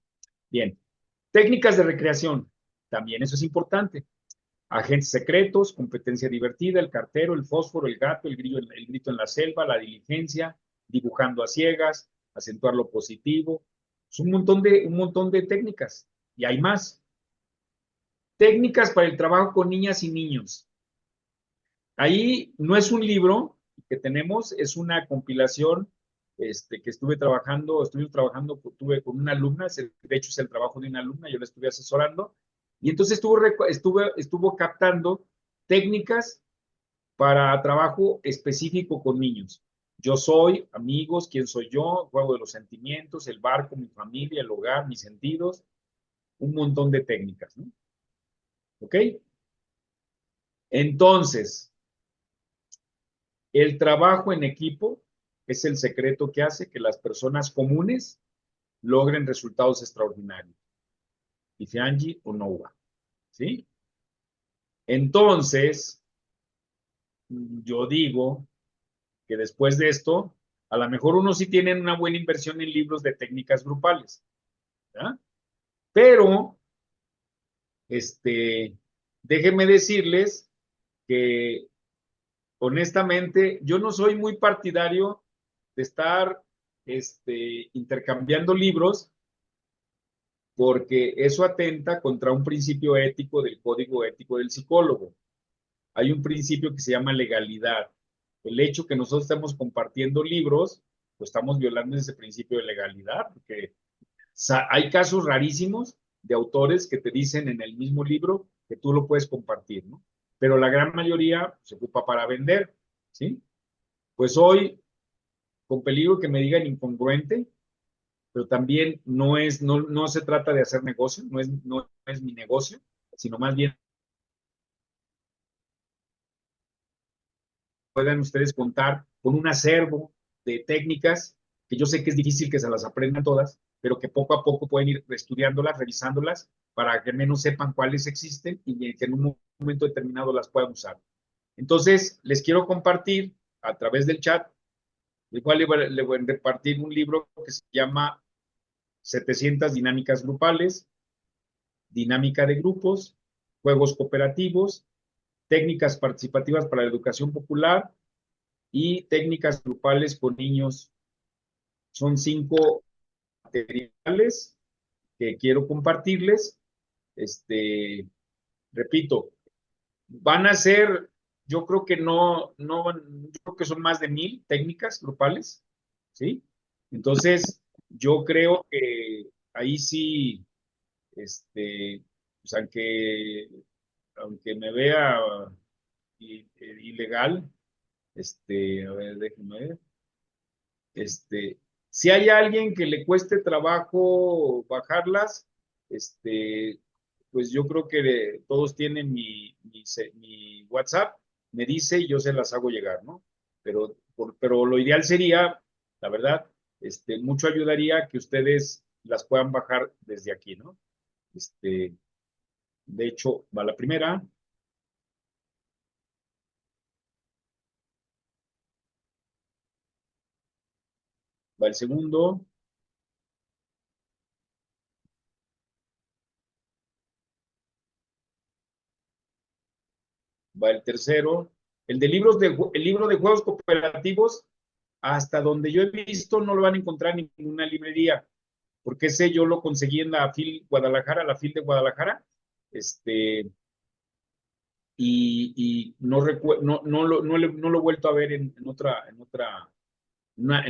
Bien, técnicas de recreación, también eso es importante. Agentes secretos, competencia divertida, el cartero, el fósforo, el gato, el grito en la selva, la diligencia, dibujando a ciegas, acentuar lo positivo. Es un montón de técnicas. Y hay más. Técnicas para el trabajo con niñas y niños. Ahí no es un libro que tenemos, es una compilación que estuvimos trabajando, tuve con una alumna, de hecho es el trabajo de una alumna, yo la estuve asesorando, y entonces estuvo captando técnicas para trabajo específico con niños. Yo soy, amigos, quién soy yo, juego de los sentimientos, el barco, mi familia, el hogar, mis sentidos, un montón de técnicas, ¿no? ¿Ok? Entonces, el trabajo en equipo es el secreto que hace que las personas comunes logren resultados extraordinarios. Dice Angie Onowa, ¿sí? Entonces, yo digo que después de esto, a lo mejor uno sí tiene una buena inversión en libros de técnicas grupales, ¿verdad? Pero, déjenme decirles que honestamente, yo no soy muy partidario de estar intercambiando libros porque eso atenta contra un principio ético del código ético del psicólogo. Hay un principio que se llama legalidad. El hecho que nosotros estemos compartiendo libros, pues estamos violando ese principio de legalidad, porque hay casos rarísimos de autores que te dicen en el mismo libro que tú lo puedes compartir, ¿no? Pero la gran mayoría se ocupa para vender, ¿sí? Pues hoy, con peligro que me digan incongruente, pero también no se trata de hacer negocio, no es mi negocio, sino más bien puedan ustedes contar con un acervo de técnicas que yo sé que es difícil que se las aprendan todas, pero que poco a poco pueden ir estudiándolas, revisándolas, para que al menos sepan cuáles existen y que en un momento determinado las puedan usar. Entonces, les quiero compartir a través del chat, igual le voy a repartir un libro que se llama 700 dinámicas grupales, dinámica de grupos, juegos cooperativos, técnicas participativas para la educación popular y técnicas grupales con niños. Son 5 materiales que quiero compartirles. Repito, van a ser, yo creo que yo creo que son más de 1000 técnicas grupales, ¿sí? Entonces, yo creo que ahí sí, pues aunque me vea ilegal, a ver, déjenme ver, si hay alguien que le cueste trabajo bajarlas, pues yo creo que todos tienen mi WhatsApp, me dice y yo se las hago llegar, ¿no? pero lo ideal sería, la verdad, mucho ayudaría que ustedes las puedan bajar desde aquí, ¿no? De hecho, va la primera. Va el segundo. Va el tercero. El libro de juegos cooperativos, hasta donde yo he visto, no lo van a encontrar en ninguna librería, porque ese yo lo conseguí en la FIL Guadalajara, la FIL de Guadalajara, y no, no lo he vuelto a ver en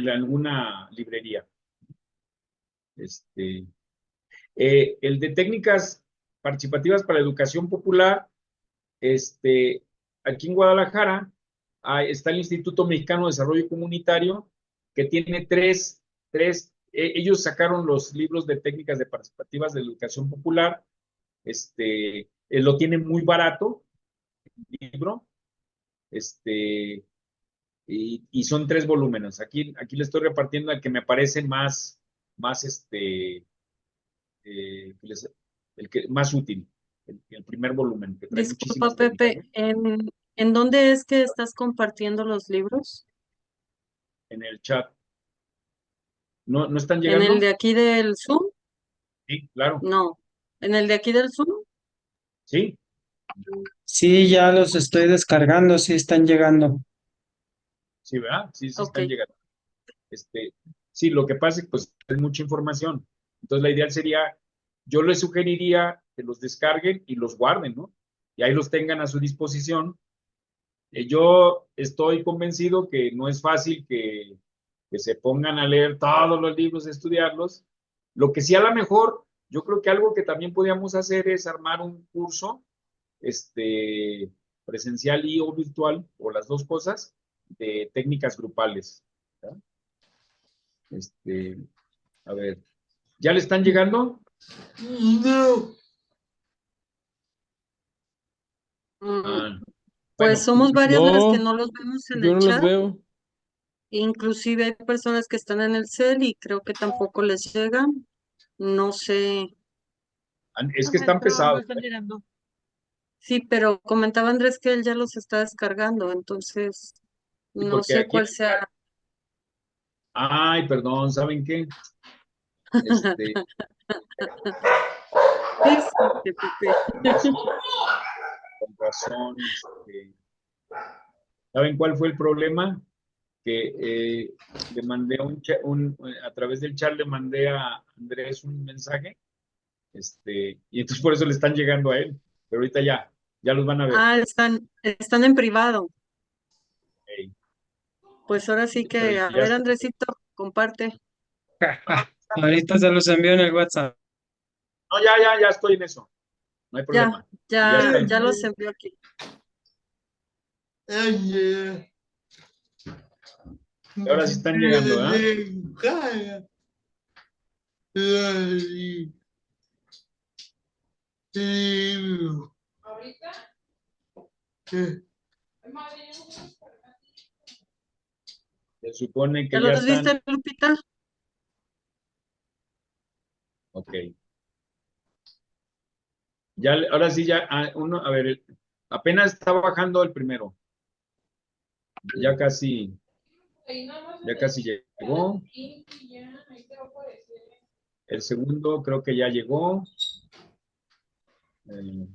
alguna librería. El de técnicas participativas para la educación popular, aquí en Guadalajara está el Instituto Mexicano de Desarrollo Comunitario, que tiene ellos sacaron los libros de técnicas de participativas de la educación popular, lo tienen muy barato, el libro, y son 3 volúmenes. Aquí le estoy repartiendo el que me parece más el que más útil, el primer volumen, que trae Disculpa, muchísimas técnicas, Pepe, ¿no? ¿en dónde es que estás compartiendo los libros? En el chat. ¿No están ¿En el llegando? de aquí del Zoom? Sí, claro. No. ¿En el de aquí del Zoom? Sí, Sí, ya los estoy descargando, sí están llegando. sí, ¿verdad? Sí, sí Ok. están llegando. Sí, lo que pasa es que pues, es mucha información. Entonces, la ideal sería, yo les sugeriría que los descarguen y los guarden, ¿no? Y ahí los tengan a su disposición. Yo estoy convencido que no es fácil que se pongan a leer todos los libros, estudiarlos. Lo que sí a lo mejor, yo creo que algo que también podríamos hacer es armar un curso, presencial y o virtual, o las dos cosas, de técnicas grupales. ¿Verdad? A ver, ¿ya le están llegando? No. Ah, Pues bueno, somos varias las que No, no los vemos en yo el no los chat. veo. Inclusive hay personas que están en el cel y creo que tampoco les llega. No sé. es que están Pero no pesados. están llegando. Sí, pero comentaba Andrés que él ya los está descargando, entonces Sí, no porque sé aquí, cuál sea. ay, perdón, ¿saben qué? Este, Fíjate, Pepe. con razón, ¿saben cuál fue el problema? Que le mandé a través del chat le mandé a Andrés un mensaje, y entonces por eso le están llegando a él, pero ahorita ya los van a ver. Ah, están en privado. Ey, Pues ahora sí pero que, a ya ver, está. Andresito, comparte. Ahorita se los envío en el WhatsApp. No, ya estoy en eso, no hay Ya, problema. Y ya ya, está. ya los envió aquí. Ay, Y ahora sí están llegando, ¿verdad? Ay, libro. Eh, Se supone ¿Ya que ya los están. viste, Lupita? Ok. Ya, ahora sí, a ver, apenas está bajando el primero. Ya casi, ya casi llegó. El segundo creo que ya llegó. Eh,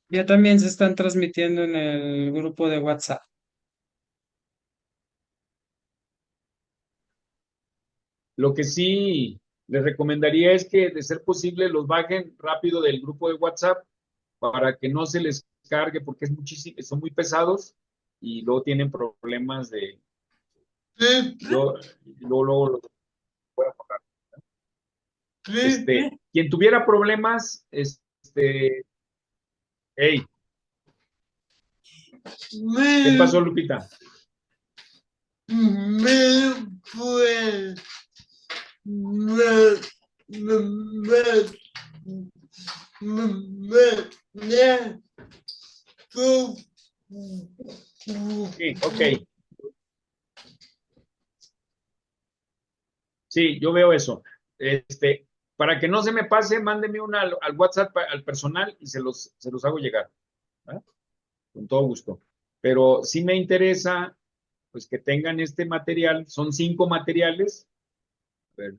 Ya también se están transmitiendo en el grupo de WhatsApp. Lo que sí les recomendaría es que, de ser posible, los bajen rápido del grupo de WhatsApp para que no se les cargue, porque son muy pesados y luego tienen problemas de. Luego, luego los voy a pagar. Quien tuviera problemas, hey, ¿qué pasó, Lupita? me fue me me me Sí, yo veo eso. Para que no se me pase, mándeme una al WhatsApp al personal y se los hago llegar. ¿Ah? Con todo gusto. Pero sí me interesa, pues, que tengan este material. Son 5 materiales. A ver,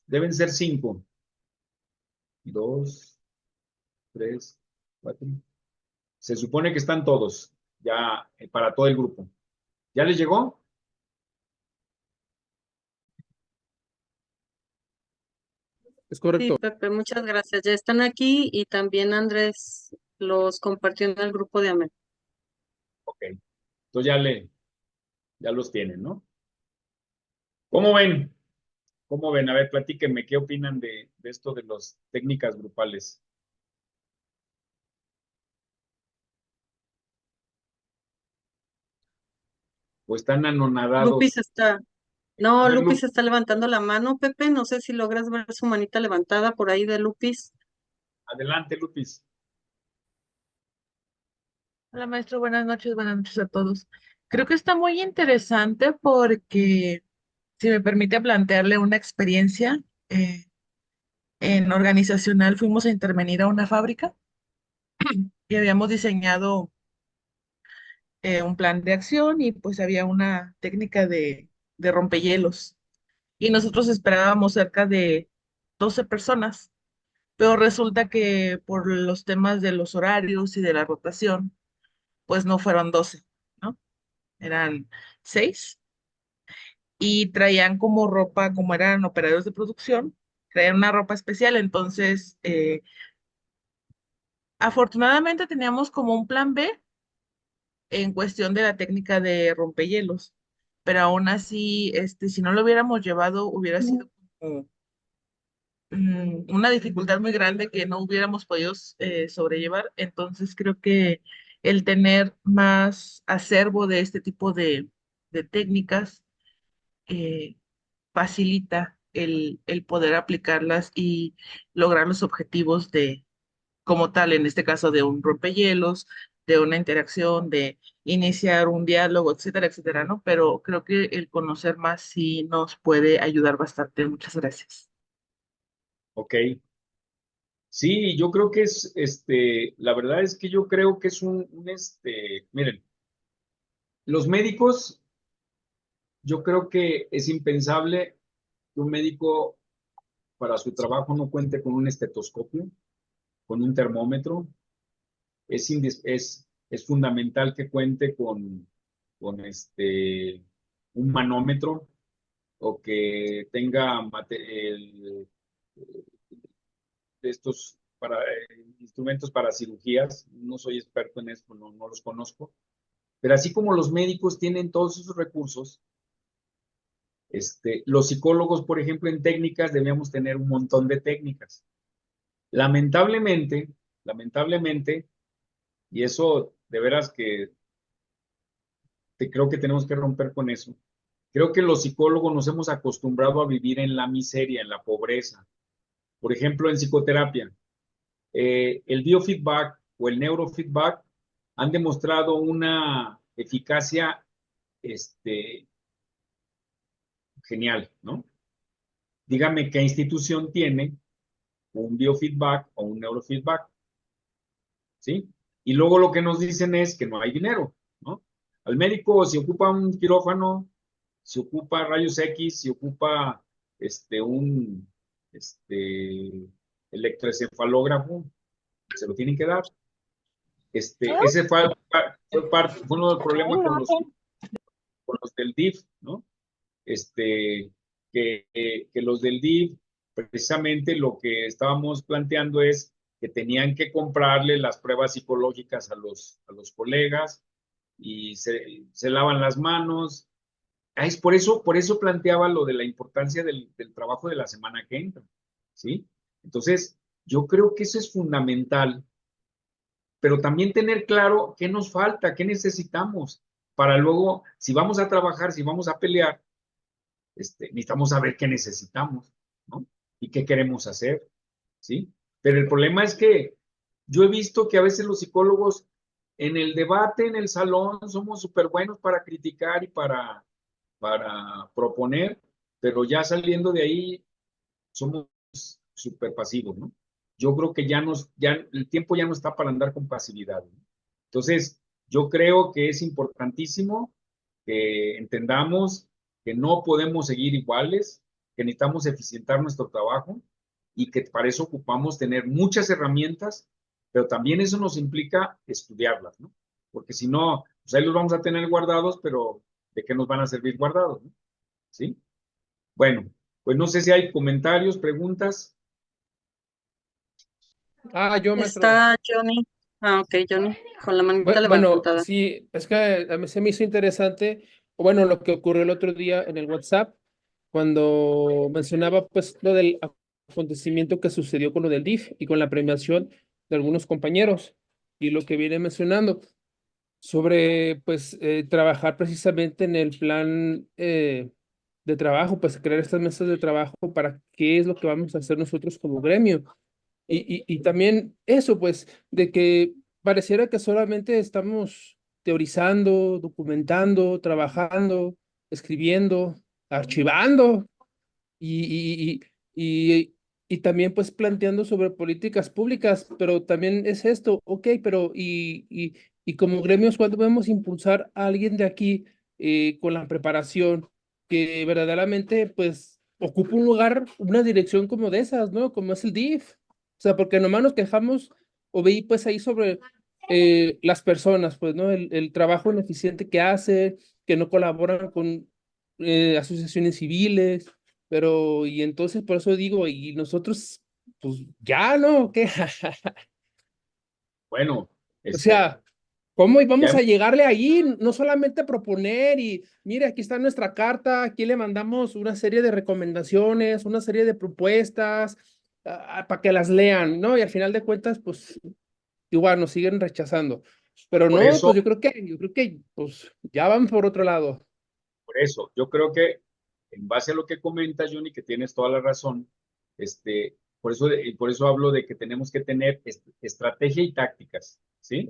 deben ser 5. 2, 3, 4. Se supone que están todos ya para todo el grupo. ¿Ya les llegó? Es Sí, correcto. Pepe, muchas gracias. Ya están aquí y también Andrés los compartió en el grupo de AMET. Ok. Entonces ya los tienen, ¿no? ¿Cómo ven? ¿Cómo ven? A ver, platíquenme, ¿qué opinan de esto de las técnicas grupales? ¿O están Lupis anonadados? está, A no, ver, Lupis está levantando la mano, Pepe. No sé si logras ver su manita levantada por ahí de Lupis. adelante, Lupis. Hola maestro, buenas noches a todos. Creo que está muy interesante porque, si me permite plantearle una experiencia en organizacional, fuimos a intervenir a una fábrica y habíamos diseñado un plan de acción y pues había una técnica de rompehielos y nosotros esperábamos cerca de 12 personas, pero resulta que por los temas de los horarios y de la rotación, pues no fueron 12, ¿no? Eran 6 y traían como ropa, como eran operadores de producción, traían una ropa especial, entonces afortunadamente teníamos como un plan B en cuestión de la técnica de rompehielos, pero aún así, si no lo hubiéramos llevado, hubiera sido como una dificultad muy grande que no hubiéramos podido sobrellevar, entonces creo que el tener más acervo de este tipo de técnicas, eh, facilita el poder aplicarlas y lograr los objetivos de, como tal, en este caso de un rompehielos, de una interacción, de iniciar un diálogo, etcétera, etcétera, ¿no? Pero creo que el conocer más sí nos puede ayudar bastante. Muchas gracias. Ok. Sí, yo creo que la verdad es que yo creo que es miren, los médicos, yo creo que es impensable que un médico para su trabajo no cuente con un estetoscopio, con un termómetro. Es fundamental que cuente con un manómetro o que tenga de estos instrumentos para cirugías. No soy experto en esto, no los conozco. Pero así como los médicos tienen todos esos recursos, los psicólogos, por ejemplo, en técnicas debemos tener un montón de técnicas. Lamentablemente, y eso de veras que creo que tenemos que romper con eso. Creo que los psicólogos nos hemos acostumbrado a vivir en la miseria, en la pobreza. Por ejemplo, en psicoterapia, el biofeedback o el neurofeedback han demostrado una eficacia genial, ¿no? Dígame qué institución tiene un biofeedback o un neurofeedback, ¿sí? Y luego lo que nos dicen es que no hay dinero, ¿no? Al médico, si ocupa un quirófano, si ocupa rayos X, si ocupa un electroencefalógrafo, se lo tienen que dar. Ese fue uno del problema con los del DIF, ¿no? Que los del DIF, precisamente lo que estábamos planteando es que tenían que comprarle las pruebas psicológicas a los colegas y se lavan las manos. Es por eso planteaba lo de la importancia del trabajo de la semana que entra, ¿sí? Entonces, yo creo que eso es fundamental, pero también tener claro qué nos falta, qué necesitamos, para luego, si vamos a trabajar, si vamos a pelear, necesitamos saber qué necesitamos, ¿no? Y qué queremos hacer, ¿sí? Pero el problema es que yo he visto que a veces los psicólogos en el debate, en el salón, somos súper buenos para criticar y para para proponer, pero ya saliendo de ahí somos súper pasivos, ¿no? Yo creo que ya el tiempo ya no está para andar con pasividad, ¿no? Entonces, yo creo que es importantísimo que entendamos que no podemos seguir iguales, que necesitamos eficientar nuestro trabajo y que para eso ocupamos tener muchas herramientas, pero también eso nos implica estudiarlas, ¿no? Porque si no, pues ahí los vamos a tener guardados, pero ¿de qué nos van a servir guardados, ¿no? ¿Sí? Bueno, pues no sé si hay comentarios, preguntas. Yo, maestro. Está Johnny. Ah, ok, Johnny, con la manita Bueno, levantada. sí, es que a mí se me hizo interesante, o bueno, lo que ocurrió el otro día en el WhatsApp, cuando mencionaba pues lo del acontecimiento que sucedió con lo del DIF y con la premiación de algunos compañeros, y lo que viene mencionando sobre pues trabajar precisamente en el plan de trabajo, pues crear estas mesas de trabajo para qué es lo que vamos a hacer nosotros como gremio. Y también eso, pues, de que pareciera que solamente estamos teorizando, documentando, trabajando, escribiendo, archivando y, y, y, y también pues planteando sobre políticas públicas, pero también es esto, ok, pero y como gremios, ¿cuándo podemos impulsar a alguien de aquí con la preparación que verdaderamente pues ocupa un lugar, una dirección como de esas, ¿no? Como es el DIF. O sea, porque nomás nos quejamos o veí pues ahí sobre las personas, pues, ¿no? El trabajo ineficiente que hace, que no colaboran con asociaciones civiles, pero, y entonces por eso digo, y nosotros, pues ya, ¿no? ¿Qué? Bueno, O sea, ¿cómo íbamos ya, a llegarle ahí? No solamente proponer y, mire, aquí está nuestra carta, aquí le mandamos una serie de recomendaciones, una serie de propuestas, para que las lean, ¿no? Y al final de cuentas, pues, igual nos siguen rechazando. Pero por no, eso, pues yo creo que, pues, ya van por otro lado. por eso, yo creo que en base a lo que comentas, Johnny, que tienes toda la razón, por eso hablo de que tenemos que tener estrategia y tácticas, ¿sí?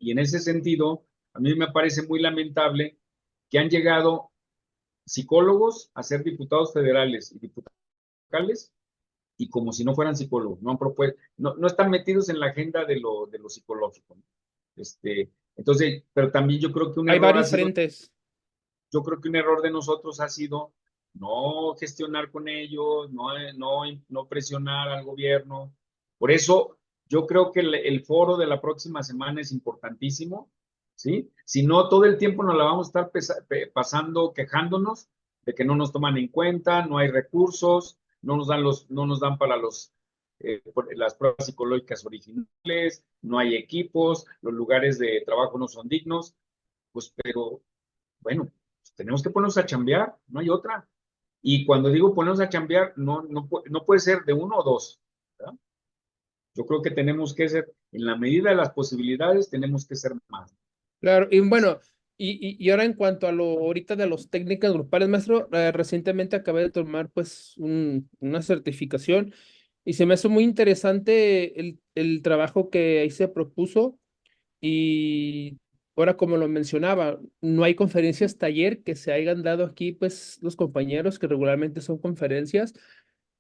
Y en ese sentido, a mí me parece muy lamentable que han llegado psicólogos a ser diputados federales y diputados locales y como si no fueran psicólogos, no han propuesto, no están metidos en la agenda de lo psicológico, ¿no? Entonces, pero también yo creo que un Hay error ha varios sido frentes. yo creo que un error de nosotros ha sido no gestionar con ellos, no presionar al gobierno. Por eso yo creo que el foro de la próxima semana es importantísimo, ¿sí? Si no, todo el tiempo nos la vamos a estar pasando quejándonos de que no nos toman en cuenta, no hay recursos, no nos dan para las pruebas psicológicas originales, no hay equipos, los lugares de trabajo no son dignos, pues, pero bueno, pues tenemos que ponernos a chambear, no hay otra. Y cuando digo ponernos a chambear, no puede ser de uno o dos, ¿verdad? Yo creo que tenemos que ser, en la medida de las posibilidades, tenemos que ser más. Claro, y bueno, y ahora en cuanto a lo ahorita de los técnicas grupales, maestro, recientemente acabé de tomar pues una certificación y se me hace muy interesante el trabajo que ahí se propuso y ahora como lo mencionaba, no hay conferencias taller que se hayan dado aquí pues los compañeros que regularmente son conferencias.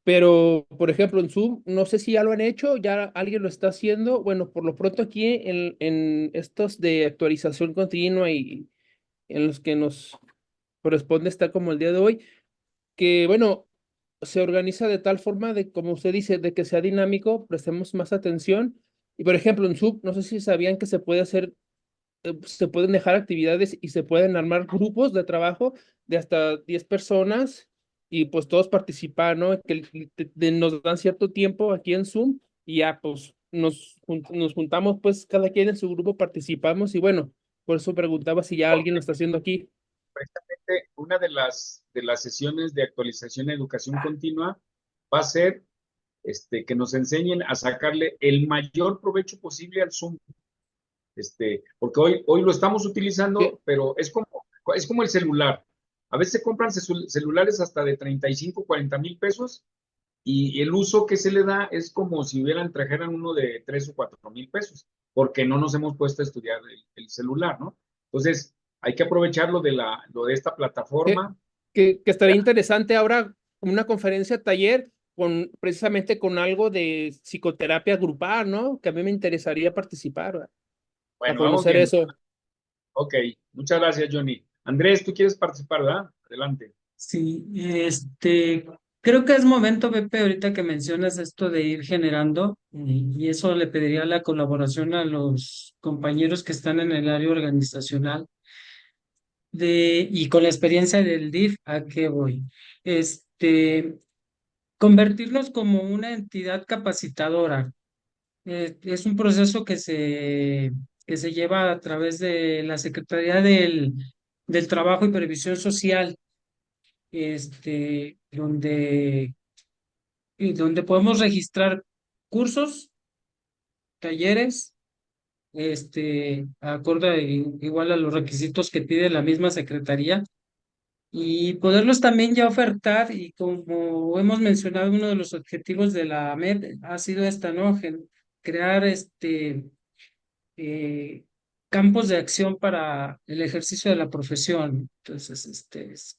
Pero, por ejemplo, en Zoom, no sé si ya lo han hecho, ya alguien lo está haciendo. Bueno, por lo pronto aquí en estos de actualización continua y en los que nos corresponde estar como el día de hoy, que bueno, se organiza de tal forma de, como usted dice, de que sea dinámico, prestemos más atención. Y por ejemplo, en Zoom, no sé si sabían que se puede hacer se pueden dejar actividades y se pueden armar grupos de trabajo de hasta 10 personas y pues todos participan, ¿no? Nos dan cierto tiempo aquí en Zoom y ya pues nos juntamos pues cada quien en su grupo participamos y bueno, por eso preguntaba si ya alguien lo está haciendo aquí. Precisamente una de las sesiones de actualización de educación continua va a ser que nos enseñen a sacarle el mayor provecho posible al Zoom. Porque hoy lo estamos ¿Qué? utilizando, pero es como el celular. A veces se compran celulares hasta de 35, 40 mil pesos y el uso que se le da es como si trajeran uno de 3 o 4 mil pesos, porque no nos hemos puesto a estudiar el celular, ¿no? Entonces, hay que aprovechar lo de esta plataforma. Que estaría interesante ahora una conferencia taller precisamente con algo de psicoterapia grupal, ¿no? Que a mí me interesaría participar, ¿verdad? A Bueno, vamos conocer bien. eso. Ok, muchas gracias, Johnny. Andrés, ¿tú quieres participar, verdad? Adelante. Sí, creo que es momento, Pepe, ahorita que mencionas esto de ir generando, y eso le pediría la colaboración a los compañeros que están en el área organizacional y con la experiencia del DIF, ¿a qué voy? Este, convertirnos como una entidad capacitadora. Es un proceso que se lleva a través de la Secretaría del Trabajo y Previsión Social, donde podemos registrar cursos, talleres, acorde igual a los requisitos que pide la misma Secretaría, y poderlos también ya ofertar. Y como hemos mencionado, uno de los objetivos de la AMED ha sido esta, ¿no? Crear eh, campos de acción para el ejercicio de la profesión. Entonces,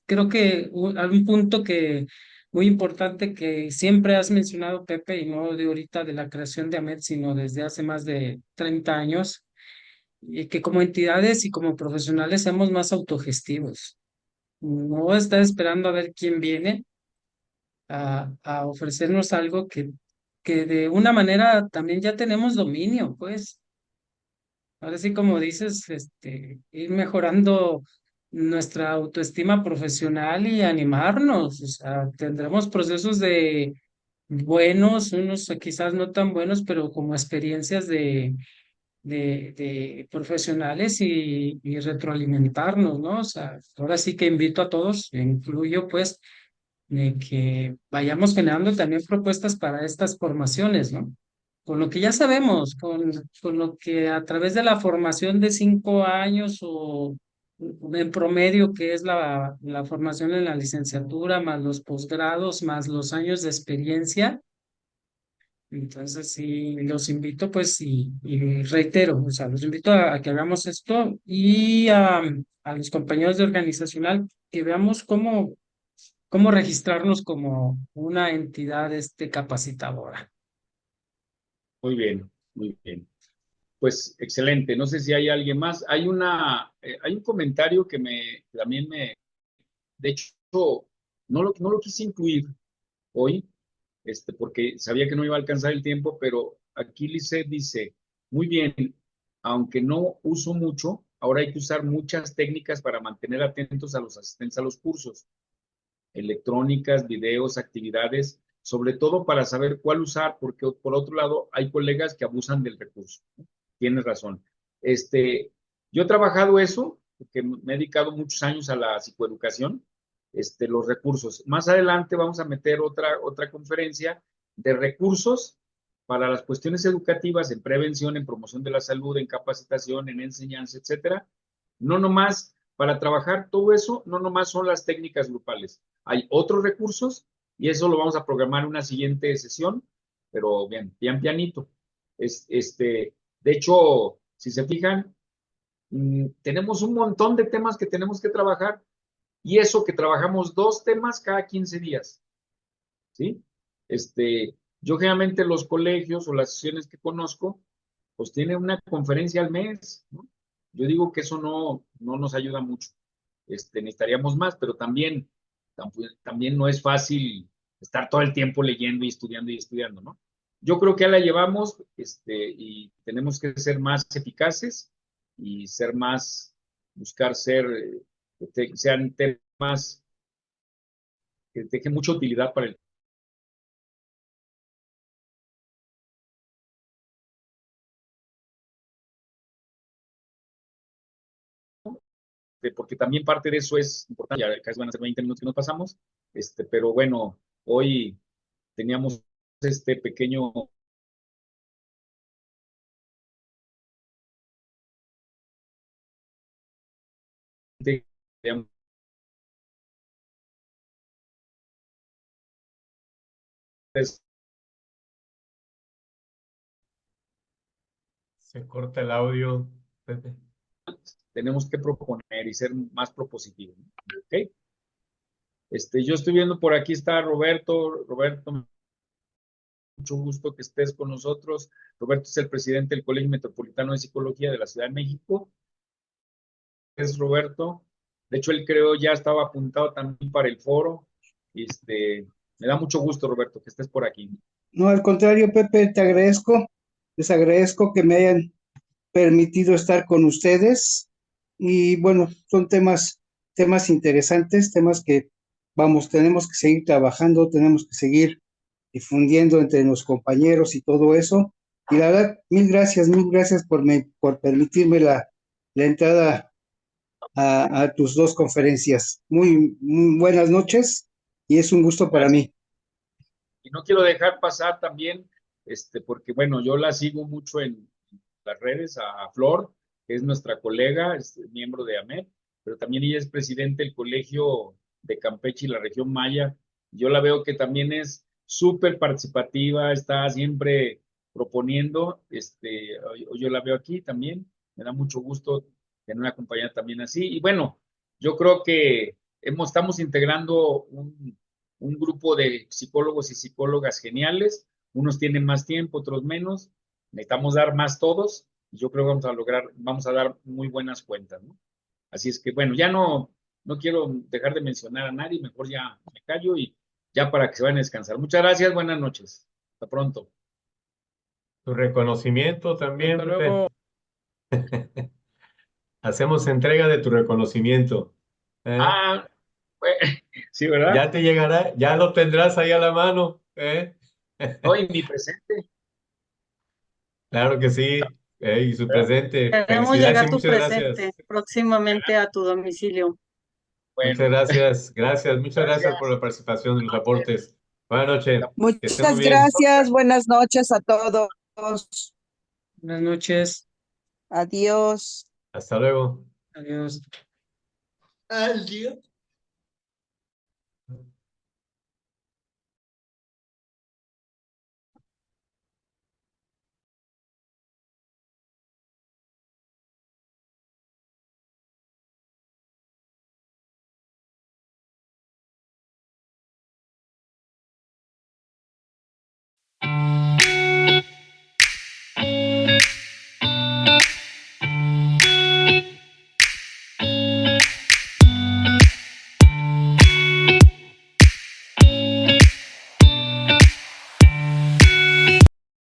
creo que un punto que muy importante que siempre has mencionado, Pepe, y no de ahorita de la creación de AMED, sino desde hace más de 30 años, y que como entidades y como profesionales seamos más autogestivos. No estar esperando a ver quién viene a ofrecernos algo que de una manera también ya tenemos dominio, pues. Ahora sí, como dices, ir mejorando nuestra autoestima profesional y animarnos. O sea, tendremos procesos de buenos, unos quizás no tan buenos, pero como experiencias de profesionales y retroalimentarnos, ¿no? O sea, ahora sí que invito a todos, incluyo pues, de que vayamos generando también propuestas para estas formaciones, ¿no? Con lo que ya sabemos, con lo que a través de la formación de 5 años o en promedio, que es la formación en la licenciatura, más los posgrados, más los años de experiencia. Entonces, sí, los invito, pues, y reitero, o sea, los invito a que hagamos esto y a los compañeros de organizacional que veamos cómo registrarnos como una entidad capacitadora. Muy bien, muy bien. Pues excelente. No sé si hay alguien más. Hay un comentario que también de hecho, no lo quise incluir hoy, porque sabía que no iba a alcanzar el tiempo, pero aquí Lisset dice, muy bien, aunque no uso mucho, ahora hay que usar muchas técnicas para mantener atentos a los asistentes a los cursos, electrónicas, videos, actividades, sobre todo para saber cuál usar, porque por otro lado hay colegas que abusan del recurso. Tienes razón. Yo he trabajado eso, porque me he dedicado muchos años a la psicoeducación, los recursos. Más adelante vamos a meter otra conferencia de recursos para las cuestiones educativas en prevención, en promoción de la salud, en capacitación, en enseñanza, etcétera. No nomás para trabajar todo eso, no nomás son las técnicas grupales. Hay otros recursos y eso lo vamos a programar en una siguiente sesión, pero bien, bien pianito. De hecho, si se fijan, tenemos un montón de temas que tenemos que trabajar y eso que trabajamos 2 temas cada 15 días, ¿sí? Yo generalmente los colegios o las sesiones que conozco, pues tienen una conferencia al mes, ¿no? Yo digo que eso no nos ayuda mucho. Necesitaríamos más, pero también no es fácil estar todo el tiempo leyendo y estudiando, ¿no? Yo creo que ya la llevamos, y tenemos que ser más eficaces y buscar que sean temas que dejen mucha utilidad para el porque también parte de eso es importante, ya casi van a ser 20 minutos que nos pasamos, pero bueno, hoy teníamos este pequeño Se corta el audio, Pepe. tenemos que proponer y ser más propositivos, ¿no? ¿Ok? Yo estoy viendo por aquí está Roberto. Roberto, mucho gusto que estés con nosotros. Roberto es el presidente del Colegio Metropolitano de Psicología de la Ciudad de México. Es Roberto. De hecho, él creo ya estaba apuntado también para el foro. Me da mucho gusto, Roberto, que estés por aquí. No, al contrario, Pepe, te agradezco, les agradezco que me hayan permitido estar con ustedes y bueno, son temas interesantes, temas que vamos, tenemos que seguir trabajando, tenemos que seguir difundiendo entre los compañeros y todo eso. Y la verdad, mil gracias por permitirme la entrada a tus dos conferencias. Muy buenas noches y es un gusto para mí. Y no quiero dejar pasar también, porque bueno, yo la sigo mucho en las redes, a Flor, que es nuestra colega, es miembro de AMED, pero también ella es presidente del Colegio de Campeche y la región Maya. Yo la veo que también es súper participativa, está siempre proponiendo, yo la veo aquí también, me da mucho gusto tener una compañía también así. Y bueno, yo creo que estamos integrando un grupo de psicólogos y psicólogas geniales, unos tienen más tiempo, otros menos, necesitamos dar más todos, y yo creo que vamos a dar muy buenas cuentas, ¿no? Así es que, bueno, ya no quiero dejar de mencionar a nadie, mejor ya me callo y ya para que se vayan a descansar. Muchas gracias, buenas noches, hasta pronto. Tu reconocimiento también, Hasta Pepe. luego. Hacemos entrega de tu reconocimiento. Sí, ¿verdad? Ya te llegará, ya lo tendrás ahí a la mano. Hoy mi presente. Claro que sí, y su presente. Queremos Felicidades llegar y tu muchas presente gracias. próximamente a tu domicilio. Muchas gracias, muchas gracias por Gracias. la participación y los aportes. Buenas noches, que estén muy Muchas bien. gracias, buenas noches a todos. Buenas noches. Adiós. Hasta luego. Adiós. Adiós.